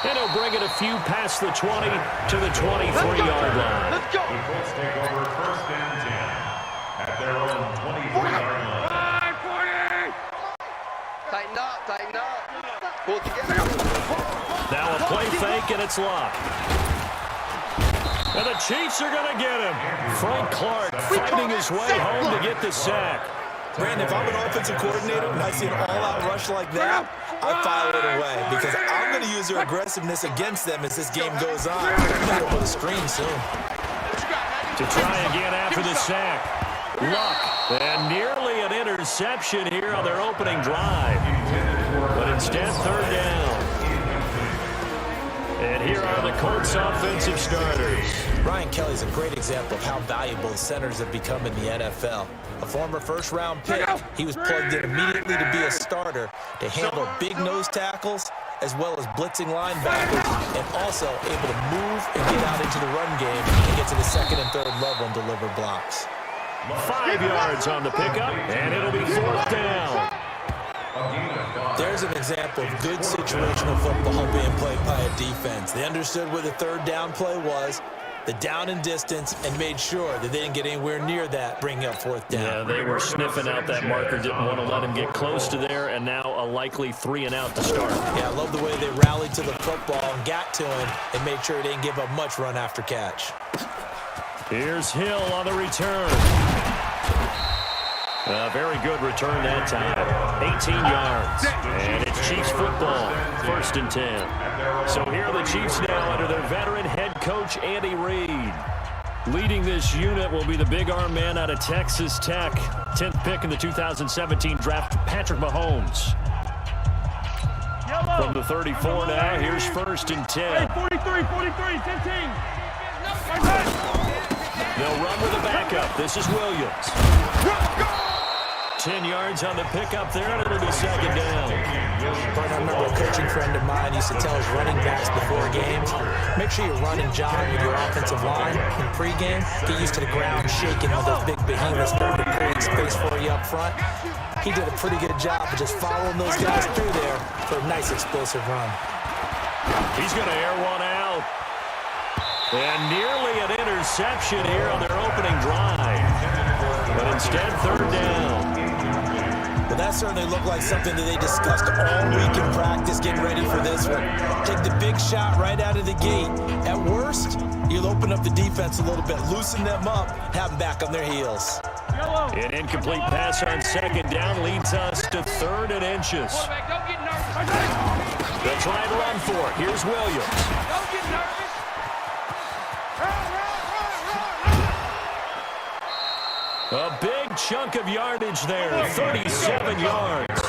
And he'll bring it a few past the 20 to the 23-yard line. The Colts take over first and 10 at their own 23-yard line. Tighten up. Pull together. Now a play fake, and it's locked. And the Chiefs are going to get him. Frank Clark fighting his way home to get the sack. Brandon, if I'm an offensive coordinator and I see an all-out rush like that, I file it away because I'm going to use their aggressiveness against them as this game goes on. I'm going to put a screen soon. To try again after the sack. Luck. And nearly an interception here on their opening drive. But instead, third down. And here are the Colts offensive starters. Ryan Kelly's a great example of how valuable centers have become in the NFL. A former first-round pick, he was plugged in immediately to be a starter to handle big nose tackles as well as blitzing linebackers, and also able to move and get out into the run game and get to the second and third level and deliver blocks. 5 yards on the pickup, and it'll be fourth down. There's an example of good situational football being played by a defense. They understood where the third down play was, the down and distance, and made sure that they didn't get anywhere near that, bringing up fourth down. Yeah, they were sniffing out that marker, didn't want to let him get close to there, and now a likely 3 and out to start. Yeah, I love the way they rallied to the football and got to him and made sure he didn't give up much run after catch. Here's Hill on the return. A very good return that time. 18 yards. And it's Chiefs football. First and 10. So here are the Chiefs now under their veteran head coach, Andy Reid. Leading this unit will be the big arm man out of Texas Tech. 10th pick in the 2017 draft, Patrick Mahomes. From the 34 now, here's first and 10. 43, 10-10. They'll run with a backup. This is Williams. 10 yards on the pickup there, and it'll be second down. I remember a coaching friend of mine used to tell his running backs before games, make sure you run and jog with your offensive line in pregame. Get used to the ground shaking with those big behemoths trying to create space for you up front. He did a pretty good job of just following those guys through there for a nice explosive run. He's going to air one out. And nearly an interception here on their opening drive. But instead, third down. Well, that certainly looked like something that they discussed all week in practice getting ready for this one. Take the big shot right out of the gate. At worst, you'll open up the defense a little bit, loosen them up, have them back on their heels. An incomplete pass on second down leads us to third and inches. They'll try and run for it. Here's Williams. Don't get nervous. A big chunk of yardage there, 37 yards.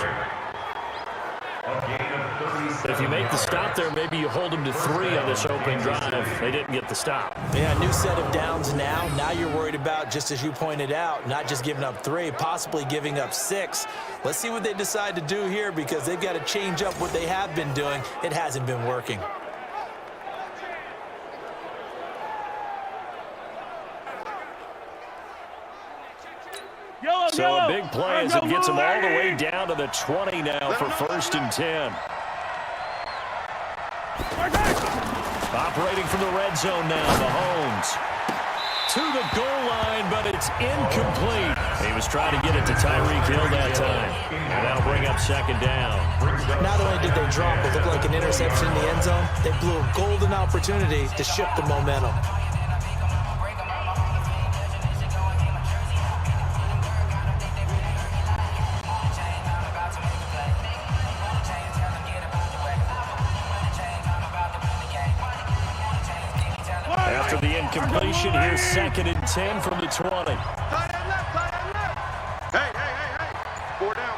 If you make the stop there, maybe you hold them to 3 on this opening drive. They didn't get the stop. Yeah, new set of downs now. Now you're worried about, just as you pointed out, not just giving up 3, possibly giving up 6. Let's see what they decide to do here because they've got to change up what they have been doing. It hasn't been working. So a big play as it gets them all the way down to the 20 now for first and 10. Operating from the red zone now, Mahomes. To the goal line, but it's incomplete. He was trying to get it to Tyreek Hill that time. And that'll bring up second down. Not only did they drop what looked like an interception in the end zone, they blew a golden opportunity to shift the momentum. After the incompletion, here's second and 10 from the 20. Tie that left. Hey. 4 down.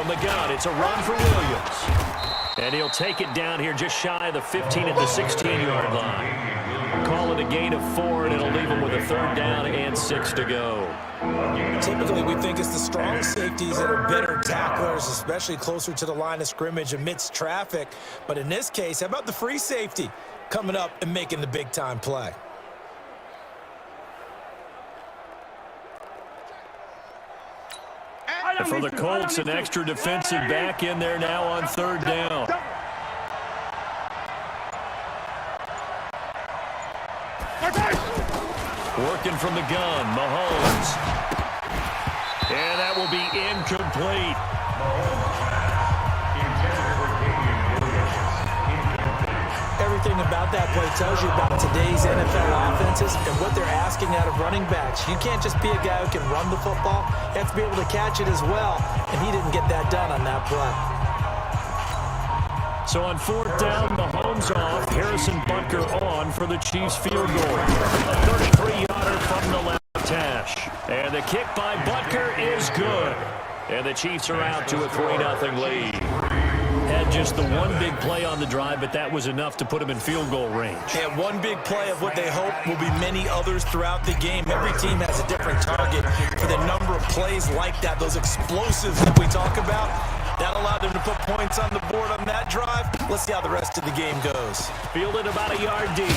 From the gun, it's a run for Williams. And he'll take it down here just shy of the 15 at the 16-yard line. Call it a gain of 4, and it'll leave him with a 3rd down and 6 to go. Typically, we think it's the strong safeties that are better tacklers, especially closer to the line of scrimmage amidst traffic. But in this case, how about the free safety coming up and making the big-time play? And for the Colts, an extra defensive back in there now on 3rd down. Working from the gun, Mahomes. And that will be incomplete. Everything about that play tells you about today's NFL offenses and what they're asking out of running backs. You can't just be a guy who can run the football. You have to be able to catch it as well, and he didn't get that done on that play. So on 4th down, Mahomes off, Harrison Butker on for the Chiefs field goal. A 33-yarder from the left hash. And the kick by Butker is good. And the Chiefs are out to a 3-0 lead. Had just the one big play on the drive, but that was enough to put him in field goal range. And one big play of what they hope will be many others throughout the game. Every team has a different target for the number of plays like that, those explosives that we talk about. That allowed them to put points on the board on that drive. Let's see how the rest of the game goes. Fielded about a yard deep.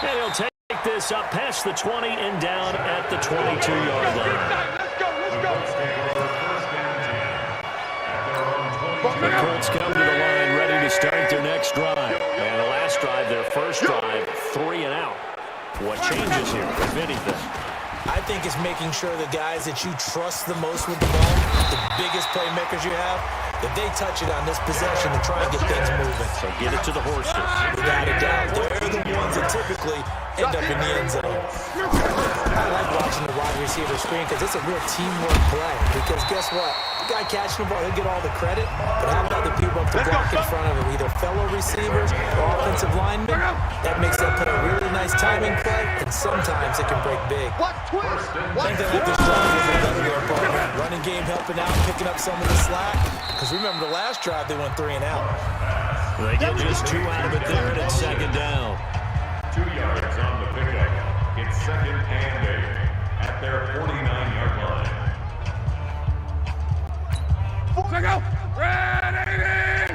And he'll take this up past the 20 and down at the 22-yard line. Let's go, let's go. The Colts come to the line ready to start their next drive. And the last drive, their first drive, 3 and out. What changes here, if anything? I think it's making sure the guys that you trust the most with the ball, the biggest playmakers you have, that they touch it on this possession to try and get things moving. So get it to the horses. Without a doubt, they're the ones that typically end up in the end zone. I like watching the wide receiver screen because it's a real teamwork play. Because guess what? The guy catching the ball, he'll get all the credit. But how about the people up the block in front of him, either fellow receivers or offensive linemen? That makes that play a really nice timing play, and sometimes it can break big. I think they like this drive a little better their opponent. Running game helping out, picking up some of the slack. Because remember, the last drive they went 3 and out. They get just 2 out of it there, and it's 2nd down. 2 yards on the pickup. It's 2nd and 8 at their 49-yard line. Let's go. Ready.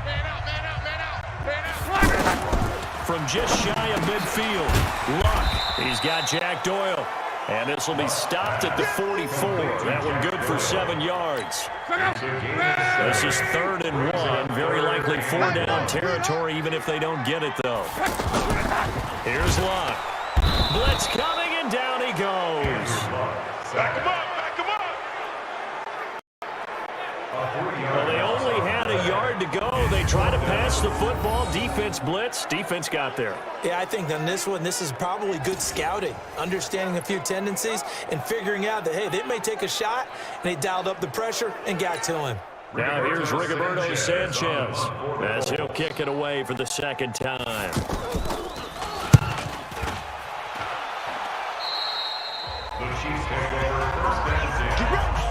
Man out, man out, man out, man out. From just shy of midfield, Luck. He's got Jack Doyle. And this will be stopped at the 44. That one good for 7 yards. This is 3rd and 1. Very likely 4-down territory, even if they don't get it, though. Here's Luck. Blitz coming, and down he goes. Back him up, back him up. Well, they only had a yard to go. They try to pass the football. Defense blitz. Defense got there. Yeah, I think on this one, this is probably good scouting, understanding a few tendencies, and figuring out that, hey, they may take a shot, and they dialed up the pressure and got to him. Now here's Rigoberto Sanchez as he'll kick it away for the 2nd time. The Chiefs take over 1st and 10.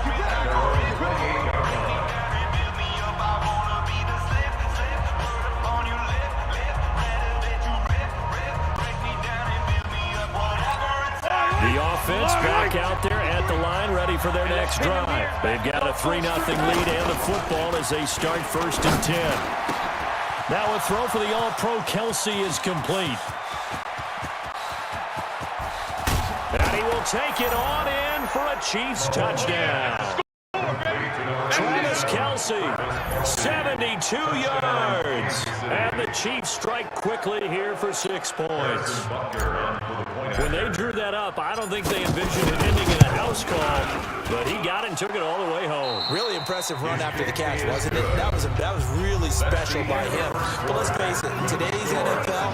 The offense back out there at the line, ready for their next drive. They've got a 3-0 lead and the football as they start 1st and 10. Now a throw for the All-Pro Kelsey is complete. And he will take it on in for a Chiefs touchdown. Travis Kelsey, 72 yards. And the Chiefs strike quickly here for 6 points. When they drew that up, I don't think they envisioned it ending in a house call, but he got it and took it all the way home. Really impressive run after the catch, wasn't it? That was really special by him. But let's face it, in today's NFL,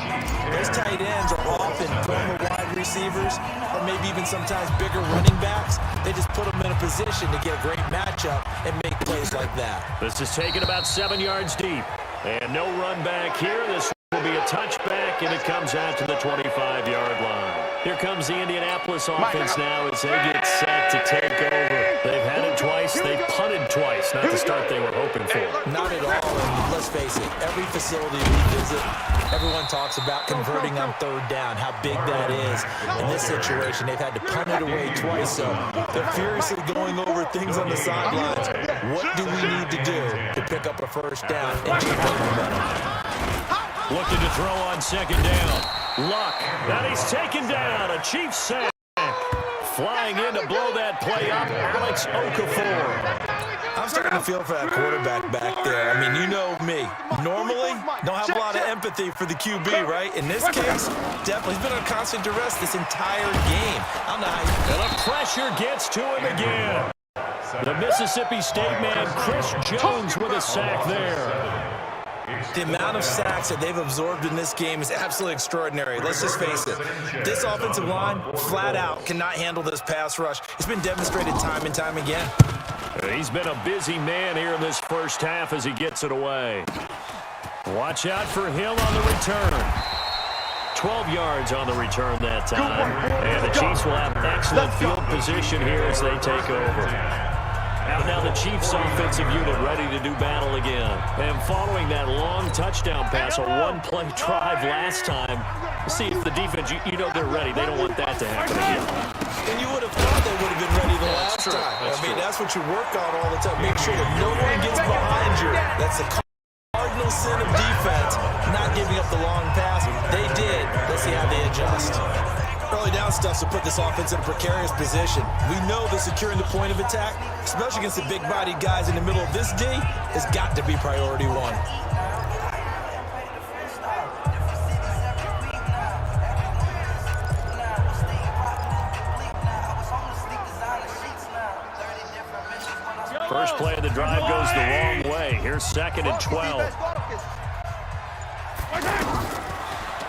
those tight ends are often former wide receivers or maybe even sometimes bigger running backs. They just put them in a position to get a great matchup and make plays like that. This is taken about 7 yards deep. And no run back here. This will be a touchback, and it comes out to the 25-yard line. Here comes the Indianapolis offense now as they get set to take over. They've had it twice. They punted twice. Not the start they were hoping for. Not at all. And let's face it, every facility we visit, everyone talks about converting on third down, how big that is. In this situation, they've had to punt it away twice, so they're furiously going over things on the sidelines. What do we need to do to pick up a first down and keep that momentum? Looking to throw on second down. Luck. And he's taken down. A Chiefs sack. Flying in to blow that play up, Alex Okafor. I'm starting to feel for that quarterback back there. I mean, you know me. Normally, don't have a lot of empathy for the QB, right? In this case, definitely. He's been on constant duress this entire game. I don't know how and the pressure gets to him again. The Mississippi State man, Chris Jones, with a sack there. The amount of sacks that they've absorbed in this game is absolutely extraordinary. Let's just face it. This offensive line, flat out, cannot handle this pass rush. It's been demonstrated time and time again. He's been a busy man here in this first half as he gets it away. Watch out for Hill on the return. 12 yards on the return that time. And the Chiefs will have excellent field position here as they take over. Out now the Chiefs offensive unit ready to do battle again. And following that long touchdown pass, a one-play drive last time, see if the defense, you know they're ready. They don't want that to happen again. And you would have thought they would have been ready the last time. I mean, that's what you work on all the time. Make sure that no one gets behind you. That's the cardinal sin of defense, not giving up the long pass. They did. Let's see how they adjust. Early down stuff to put this offense in a precarious position. We know that securing the point of attack, especially against the big-bodied guys in the middle of this D, has got to be priority one. First play of the drive goes the wrong way. Here's 2nd and 12.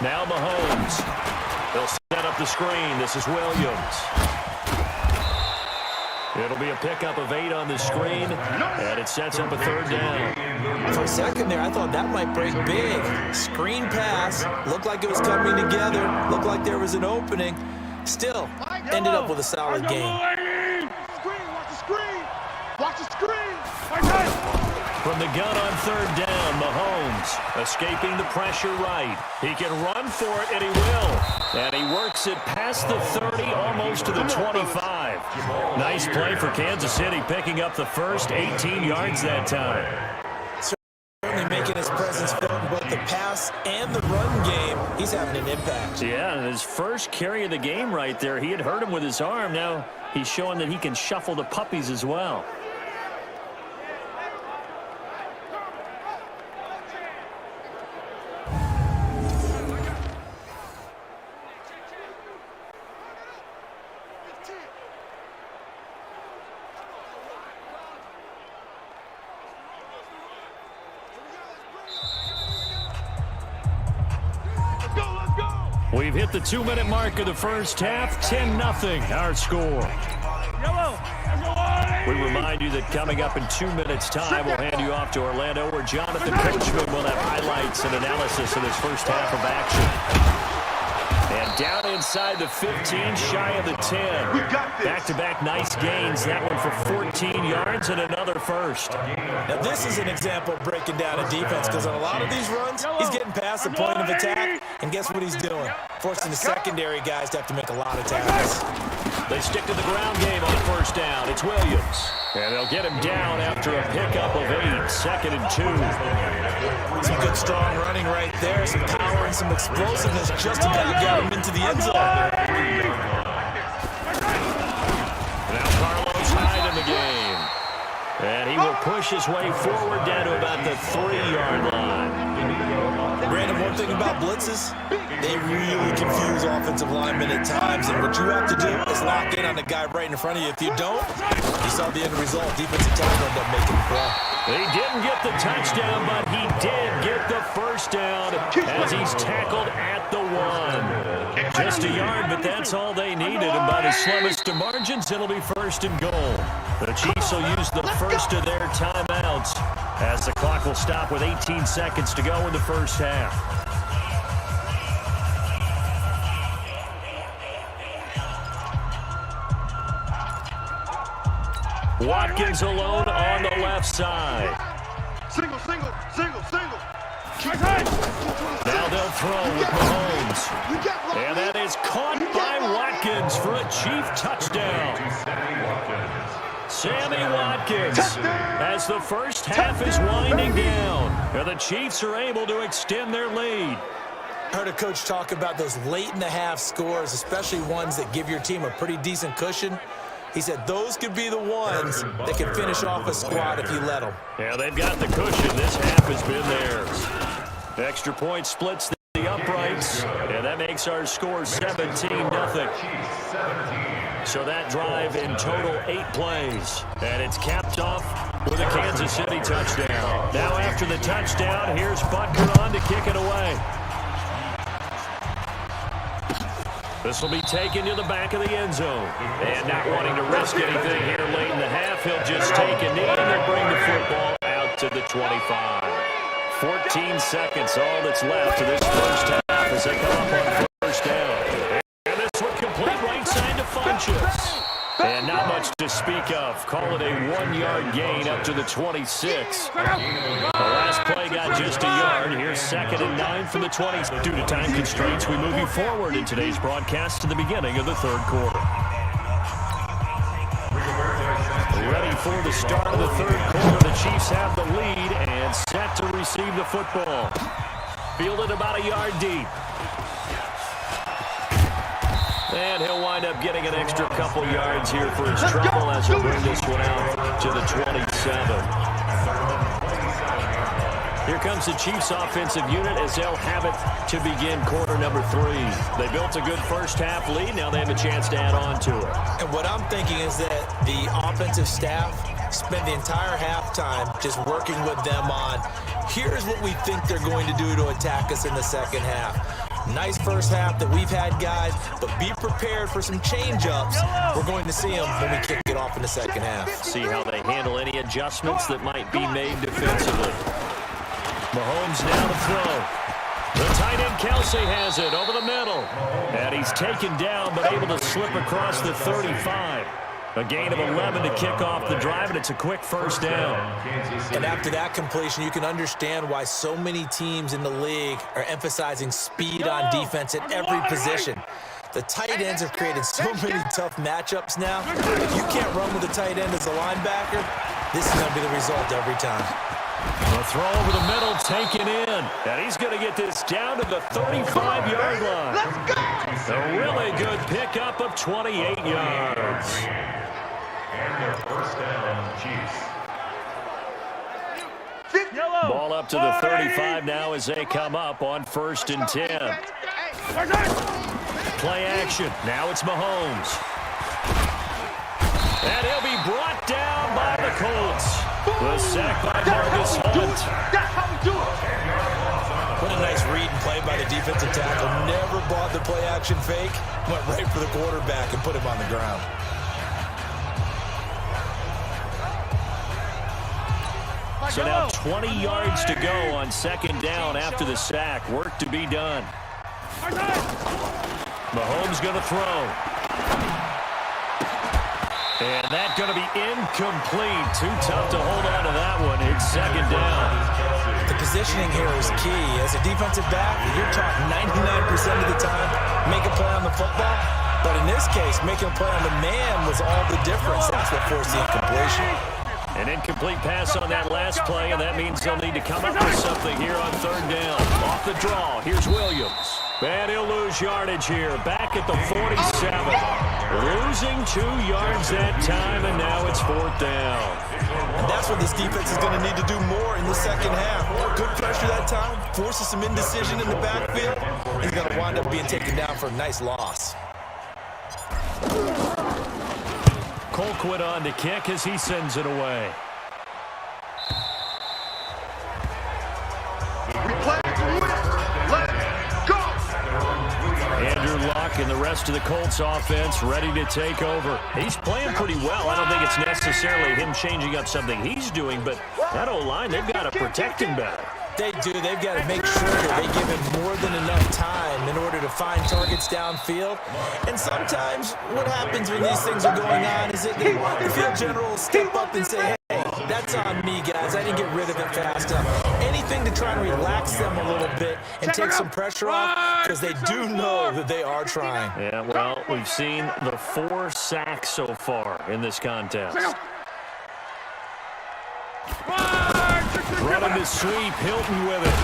Now Mahomes. They'll set up the screen. This is Williams. It'll be a pickup of 8 on the screen, and it sets up a third down. For a second there, I thought that might break big. Screen pass. Looked like it was coming together. Looked like there was an opening. Still, ended up with a solid game. Watch the screen. Watch the screen. From the gun on third down, Mahomes escaping the pressure right. He can run for it, and he will. And he works it past the 30, almost to the 25. Nice play for Kansas City, picking up the first 18 yards that time. Certainly making his presence felt in both the pass and the run game. He's having an impact. Yeah, and his first carry of the game right there, he had hurt him with his arm. Now he's showing that he can shuffle the puppies as well. We've hit the 2-minute mark of the first half. 10-0 our score. We remind you that coming up in 2 minutes' time, we'll hand you off to Orlando, where Jonathan Coachman will have highlights and analysis of this first half of action. And down inside the 15, shy of the 10. Back-to-back nice gains. That one for 14 yards and another first. Now this is an example of breaking down a defense, because on a lot of these runs, he's getting past the point of attack, and guess what he's doing? Forcing the secondary guys to have to make a lot of tackles. They stick to the ground game on first down. It's Williams. And they'll get him down after a pickup of 8. 2nd and 2. Some good strong running right there. Some power and some explosiveness just about got him into the end zone. Now Carlos Hyde in the game. And he will push his way forward down to about the 3-yard line. Brandon, one thing about blitzes, they really confuse offensive linemen at times, and what you have to do is lock in on the guy right in front of you. If you don't, you saw the end result. Defensive tackle ended up making the play. He didn't get the touchdown, but he did get the first down as he's tackled at the 1. Just a yard, but that's all they needed, and by the slimmest of margins, it'll be 1st and goal. The Chiefs will use the first of their timeouts as the clock will stop with 18 seconds to go in the first half. Watkins alone on the left side. Single, single, single, single. Now they'll throw with Mahomes. And that is caught by Watkins for a Chief touchdown. Sammy Watkins, as the first half is winding down, and the Chiefs are able to extend their lead. I heard a coach talk about those late-in-the-half scores, especially ones that give your team a pretty decent cushion. He said those could be the ones that can finish off a squad if you let them. Yeah, they've got the cushion. This half has been theirs. Extra point splits the uprights, and that makes our score 17-0. So that drive in total 8 plays, and it's capped off with a Kansas City touchdown. Now after the touchdown, here's Butker on to kick it away. This will be taken to the back of the end zone. And not wanting to risk anything here late in the half, he'll just take a knee and they'll bring the football out to the 25. 14 seconds, all that's left to this first half as they come up on first down. And this one complete right side to Funchess. And not much to speak of. Call it a 1-yard gain up to the 26. The last play got just a yard. Here's 2nd and 9 from the 20. Due to time constraints, we move you forward in today's broadcast to the beginning of the third quarter. Ready for the start of the third quarter. The Chiefs have the lead and set to receive the football. Fielded about a yard deep. And he'll wind up getting an extra couple yards here for his trouble as he'll bring this one out to the 27. Here comes the Chiefs offensive unit as they'll have it to begin quarter number 3. They built a good first half lead. Now they have a chance to add on to it. And what I'm thinking is that the offensive staff spent the entire halftime just working with them on, here's what we think they're going to do to attack us in the second half. Nice first half that we've had, guys, but be prepared for some change-ups. We're going to see them when we kick it off in the second half. See how they handle any adjustments that might be made defensively. Mahomes now to throw. The tight end Kelsey has it over the middle. And he's taken down but able to slip across the 35. A gain of 11 to kick off the drive, and it's a quick first down. And after that completion, you can understand why so many teams in the league are emphasizing speed on defense at every position. The tight ends have created so many tough matchups now. If you can't run with a tight end as a linebacker, this is going to be the result every time. A throw over the middle, taken in. And he's going to get this down to the 35-yard line. Let's go! A really good pickup of 28 yards. And their first down, Chiefs. Ball up to the 35 now as they come up on 1st and 10. Play action. Now it's Mahomes. And he'll be brought down by the Colts. The sack by Marcus Hunt. That's how we do it. What a nice read and play by the defensive tackle. Never bought the play action fake. Went right for the quarterback and put him on the ground. So now 20 yards to go on 2nd down after the sack. Work to be done. Mahomes going to throw. And that's going to be incomplete. Too tough to hold on to that one. It's 2nd down. The positioning here is key. As a defensive back, you're taught 99% of the time, make a play on the football. But in this case, making a play on the man was all the difference. That's what forced the incompletion. An incomplete pass on that last play, and that means they'll need to come up with something here on 3rd down. Off the draw, here's Williams. And he'll lose yardage here, back at the 47. Losing 2 yards that time, and now it's 4th down. And that's what this defense is going to need to do more in the second half. Good pressure that time, forces some indecision in the backfield. He's going to wind up being taken down for a nice loss. Colquitt on to kick as he sends it away. We play to win. Let's go! Andrew Luck and the rest of the Colts offense ready to take over. He's playing pretty well. I don't think it's necessarily him changing up something he's doing, but that O-line, they've got to protect him better. They do. They've got to make sure that they give him more than enough time in order to find targets downfield. And sometimes what happens when these things are going on is that the field general will step up and say, hey, that's on me, guys. I didn't get rid of it fast enough. Anything to try and relax them a little bit and take some pressure off, because they do know that they are trying. Yeah, well, we've seen the 4 sacks so far in this contest. Running the sweep, Hilton with it.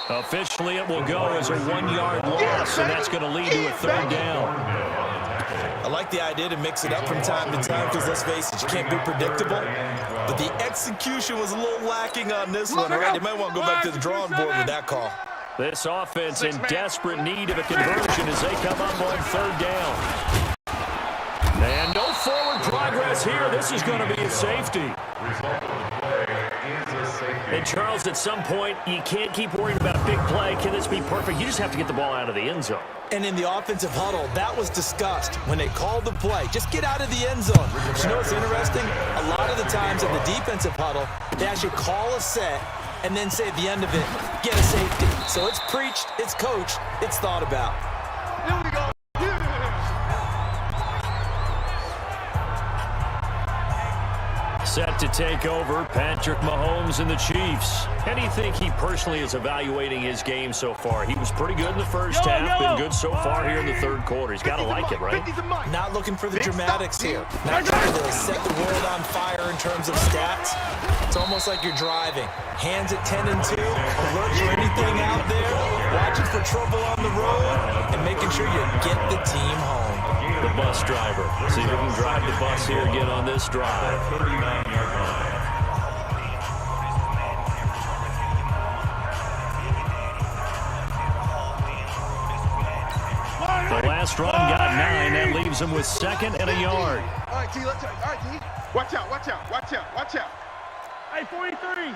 Officially, it will go as a 1-yard loss, and that's going to lead to a 3rd down. I like the idea to mix it up from time to time because, let's face it, you can't be predictable. But the execution was a little lacking on this one, right? They might want to go back to the drawing board with that call. This offense in desperate need of a conversion as they come up on 3rd down. And no forward progress here. This is going to be a safety. And, Charles, at some point, you can't keep worrying about a big play. Can this be perfect? You just have to get the ball out of the end zone. And in the offensive huddle, that was discussed when they called the play. Just get out of the end zone. But you know what's interesting? A lot of the times in the defensive huddle, they actually call a set and then say at the end of it, get a safety. So it's preached, it's coached, it's thought about. Here we go. Set to take over, Patrick Mahomes and the Chiefs. How do you think he personally is evaluating his game so far? He was pretty good in the first half, been good so far here in the 3rd quarter. He's got to like it, right? Not looking for the dramatics here. Not trying to set the world on fire in terms of stats. It's almost like you're driving. Hands at 10 and 2, alert for anything out there, watching for trouble on the road, and making sure you get the team home. The bus driver. See if we can drive the bus here again on this drive. 39-yard line. The last run got 9. That leaves him with 2nd and a yard. All right, T, let's all right, T. Watch out, watch out, watch out, watch out. Hey, 43.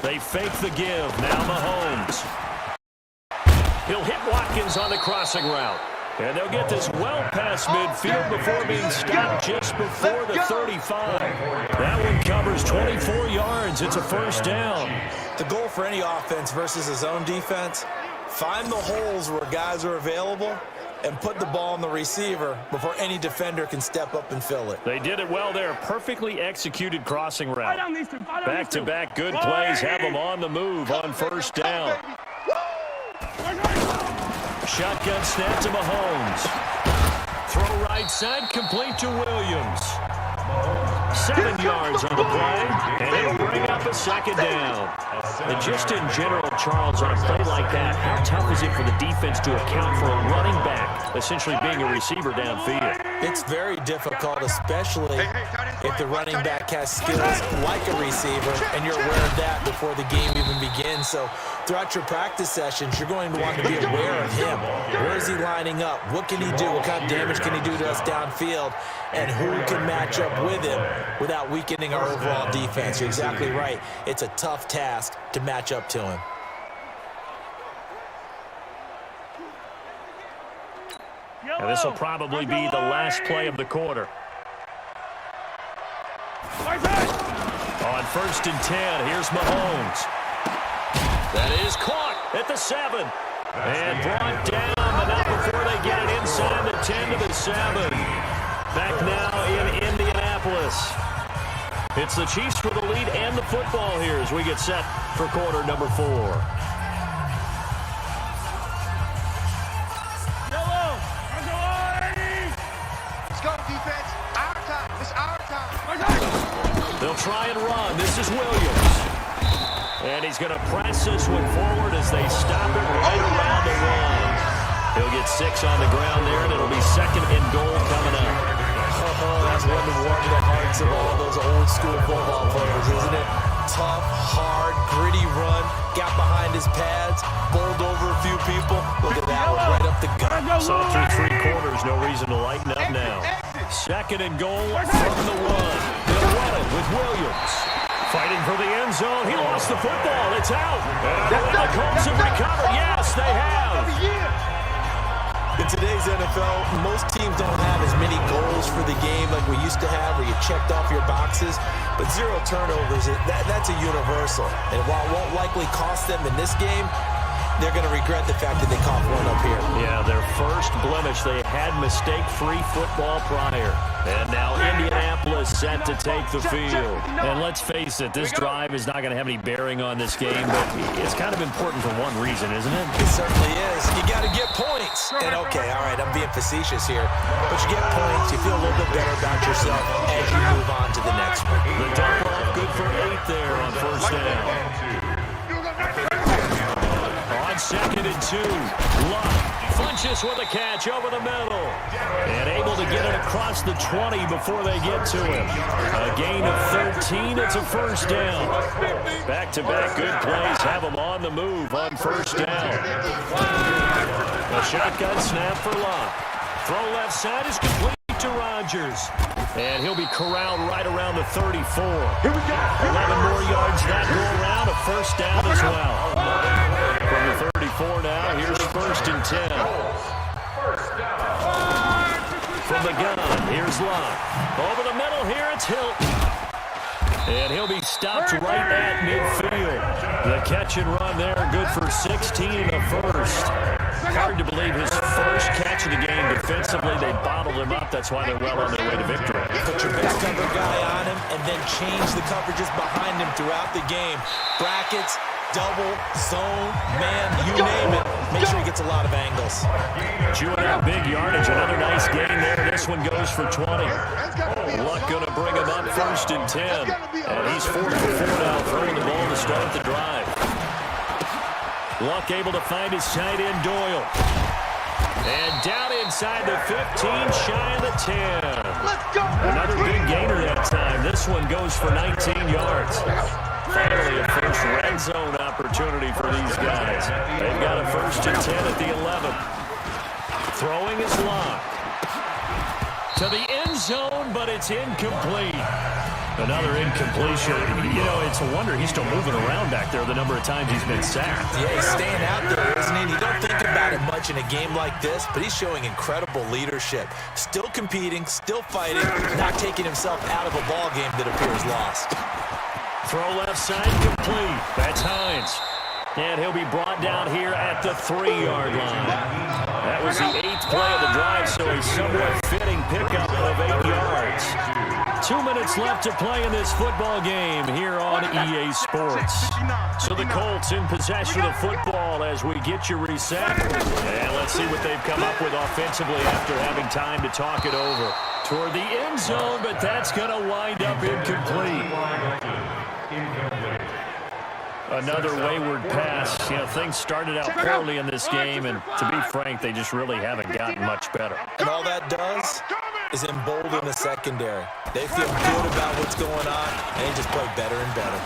They fake the give. Now Mahomes. He'll hit Watkins on the crossing route. And they'll get this well past midfield before being stopped just before the 35. That one covers 24 yards. It's a 1st down. The goal for any offense versus his own defense, find the holes where guys are available and put the ball on the receiver before any defender can step up and fill it. They did it well there. Perfectly executed crossing route. Back-to-back good plays have them on the move on 1st down. Shotgun snap to Mahomes. Throw right side, complete to Williams. 7 yards on the play, and it'll bring up a 2nd down. And just in general, Charles, on a play like that, how tough is it for the defense to account for a running back essentially being a receiver downfield? It's very difficult, especially if the running back has skills like a receiver, and you're aware of that before the game even begins. So throughout your practice sessions, you're going to want to be aware of him. Where is he lining up? What can he do? What kind of damage can he do to us downfield? And who can match up with him without weakening our overall defense? You're exactly right. It's a tough task to match up to him. And this will probably be the last play of the quarter. On 1st and 10, here's Mahomes. That is caught at the 7. And brought down, but not before they get it inside the 10 to the 7. Back now in Indianapolis. It's the Chiefs for the lead and the football here as we get set for quarter number 4. Defense, our time. It's our time. They'll try and run. This is Williams. And he's going to press this one forward as they stop it right around the 1. He'll get 6 on the ground there, and it'll be 2nd and goal coming up. Oh, that's one to warm the hearts of all those old school football players, isn't it? Tough, hard, gritty run. Got behind his pads, bowled over a few people. Look at that one, right up the gut. Saw through 3 quarters, no reason to lighten up now. 2nd and goal from the 1. They'll run it with Williams. Fighting for the end zone. He lost the football. It's out. And the Colts have recovered. Yes, they have. In today's NFL, most teams don't have have as many goals for the game like we used to have where you checked off your boxes, but 0 turnovers, that's a universal. And while it won't likely cost them in this game, they're going to regret the fact that they caught one up here. Yeah, their first blemish. They had mistake-free football prior. And now Indianapolis set to take the field. And let's face it, this drive is not going to have any bearing on this game, but it's kind of important for one reason, isn't it? It certainly is. You got to get points. And okay, all right, I'm being facetious here, but you get points, you feel a little bit better about yourself as you move on to the next one. The dump off good for 8 there on first down. On 2nd and 2, Luck punches with a catch over the middle. And able to get it across the 20 before they get to him. A gain of 13, it's a first down. Back-to-back good plays have them on the move on first down. A shotgun snap for Luck. Throw left side is complete to Rodgers. And he'll be corralled right around the 34. 11 more yards that go around, a first down as well. From the 34 now, here's 1st and 10. From the gun, here's Locke. Over the middle here, it's Hilton. And he'll be stopped right at midfield. The catch and run there, good for 16 and a first. Hard to believe his first catch of the game. Defensively, they bottled him up. That's why they're well on their way to victory. Put your best cover guy on him and then change the coverages behind him throughout the game. Brackets, double, zone, man, you name it. Make sure he gets a lot of angles. Chewing out big yardage. Another nice gain there. This one goes for 20. Luck going to bring him up 1st and 10. And he's 4 for 4 now, throwing the ball to start the drive. Luck able to find his tight end, Doyle. And down inside the 15, shy of the 10. Another big gainer that time. This one goes for 19 yards. Finally, a first red zone opportunity for these guys. They've got a 1st and 10 at the 11. Throwing is Luck. To the end zone, but it's incomplete. Another incompletion. You know, it's a wonder he's still moving around back there the number of times he's been sacked. Yeah, he's staying out there, isn't he? You don't think about it much in a game like this, but he's showing incredible leadership. Still competing, still fighting, not taking himself out of a ball game that appears lost. Throw left side complete. That's Hines. And he'll be brought down here at the 3-yard line. That was the 8th play of the drive, so a somewhat fitting pickup of 8 yards. 2 minutes left to play in this football game here on EA Sports. So the Colts in possession of the football as we get you reset. And let's see what they've come up with offensively after having time to talk it over. Toward the end zone, but that's going to wind up incomplete. Another wayward pass. You know, things started out poorly in this game, and to be frank, they just really haven't gotten much better. And all that does is embolden the secondary. They feel good about what's going on, and they just play better and better.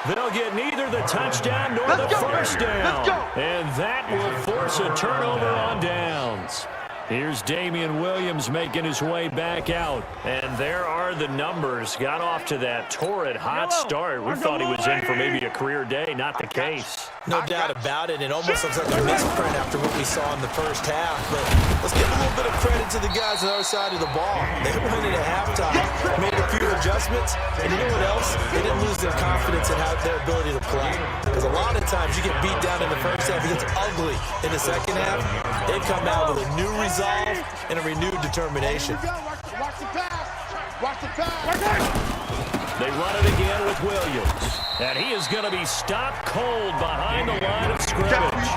They'll get neither the touchdown nor the first down. And that will force a turnover on downs. Here's Damian Williams making his way back out. And there are the numbers. Got off to that torrid hot start. We thought he was in for maybe a career day. Not the case. No doubt about it. It almost looks like a misprint after what we saw in the first half. But let's give a little bit of credit to the guys on the other side of the ball. They went in at halftime, made a few adjustments, and you know what else? They didn't lose their confidence in their ability to play. Because a lot of times you get beat down in the first half, it gets ugly in the second half. They've come out with a new resolve and a renewed determination. Watch the pass. Watch the pass. They run it again with Williams. And he is going to be stopped cold behind the line of scrimmage.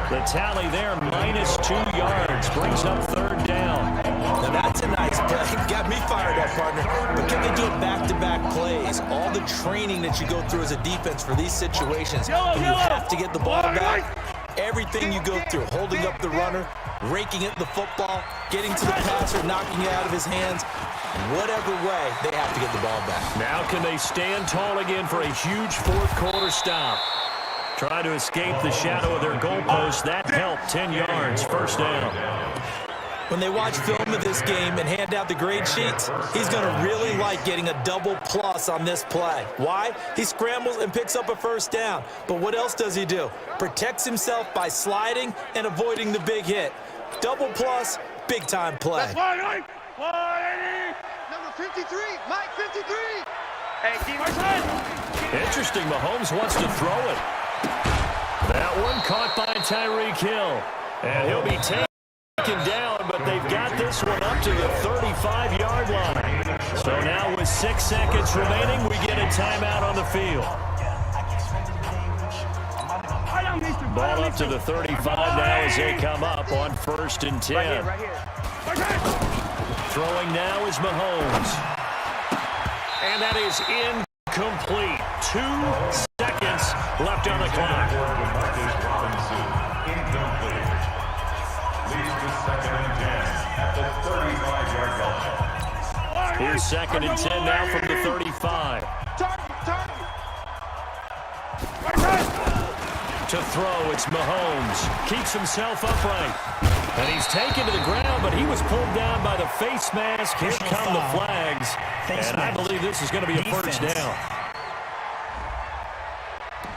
The tally there, -2 yards, brings up 3rd down. Now that's a nice play. Got me fired up, partner. But can they do it back-to-back plays? All the training that you go through as a defense for these situations, when you have to get the ball back, everything you go through, holding up the runner, raking at the football, getting to the passer, knocking it out of his hands, whatever way, they have to get the ball back. Now can they stand tall again for a huge 4th quarter stop? Trying to escape the shadow of their goalpost. That helped. 10 yards, 1st down. When they watch film of this game and hand out the grade sheets, he's going to really like getting a double plus on this play. Why? He scrambles and picks up a 1st down. But what else does he do? Protects himself by sliding and avoiding the big hit. Double plus, Big-time play. That's 180. Number 53, Mike 53. Hey, keep Interesting, Mahomes wants to throw it. That one caught by Tyreek Hill. And he'll be taken down, but they've got this one up to the 35-yard line. So now with 6 seconds remaining, we get a timeout on the field. Ball up to the 35 now as they come up on 1st and 10. Throwing now is Mahomes. And that is incomplete. 2 seconds left on the clock. Incomplete. Leads to 2nd and 10 at the 35-yard line. Here's 2nd and 10 now from the 35. To throw, it's Mahomes. Keeps himself upright. And he's taken to the ground, but he was pulled down by the face mask. Here come the flags. And I believe this is going to be a first down.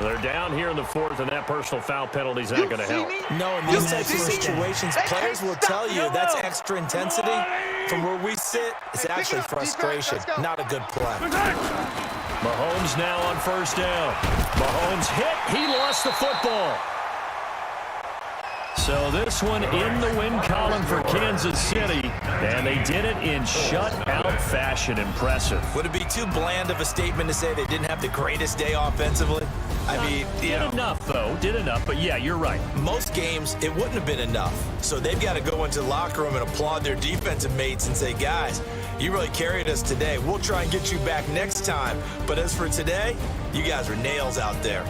They're down here in the 4th, and that personal foul penalty is not going to help. No, in these types of situations, players will tell you that's extra intensity. From where we sit, it's actually frustration, not a good play. Mahomes now on 1st down. Mahomes hit. He lost the football. So this one in the win column for Kansas City, and they did it in shutout fashion. Impressive. Would it be too bland of a statement to say they didn't have the greatest day offensively? I mean, did enough, though. Did enough, but yeah, you're right. Most games, it wouldn't have been enough. So they've got to go into the locker room and applaud their defensive mates and say, guys, you really carried us today. We'll try and get you back next time. But as for today, you guys are nails out there.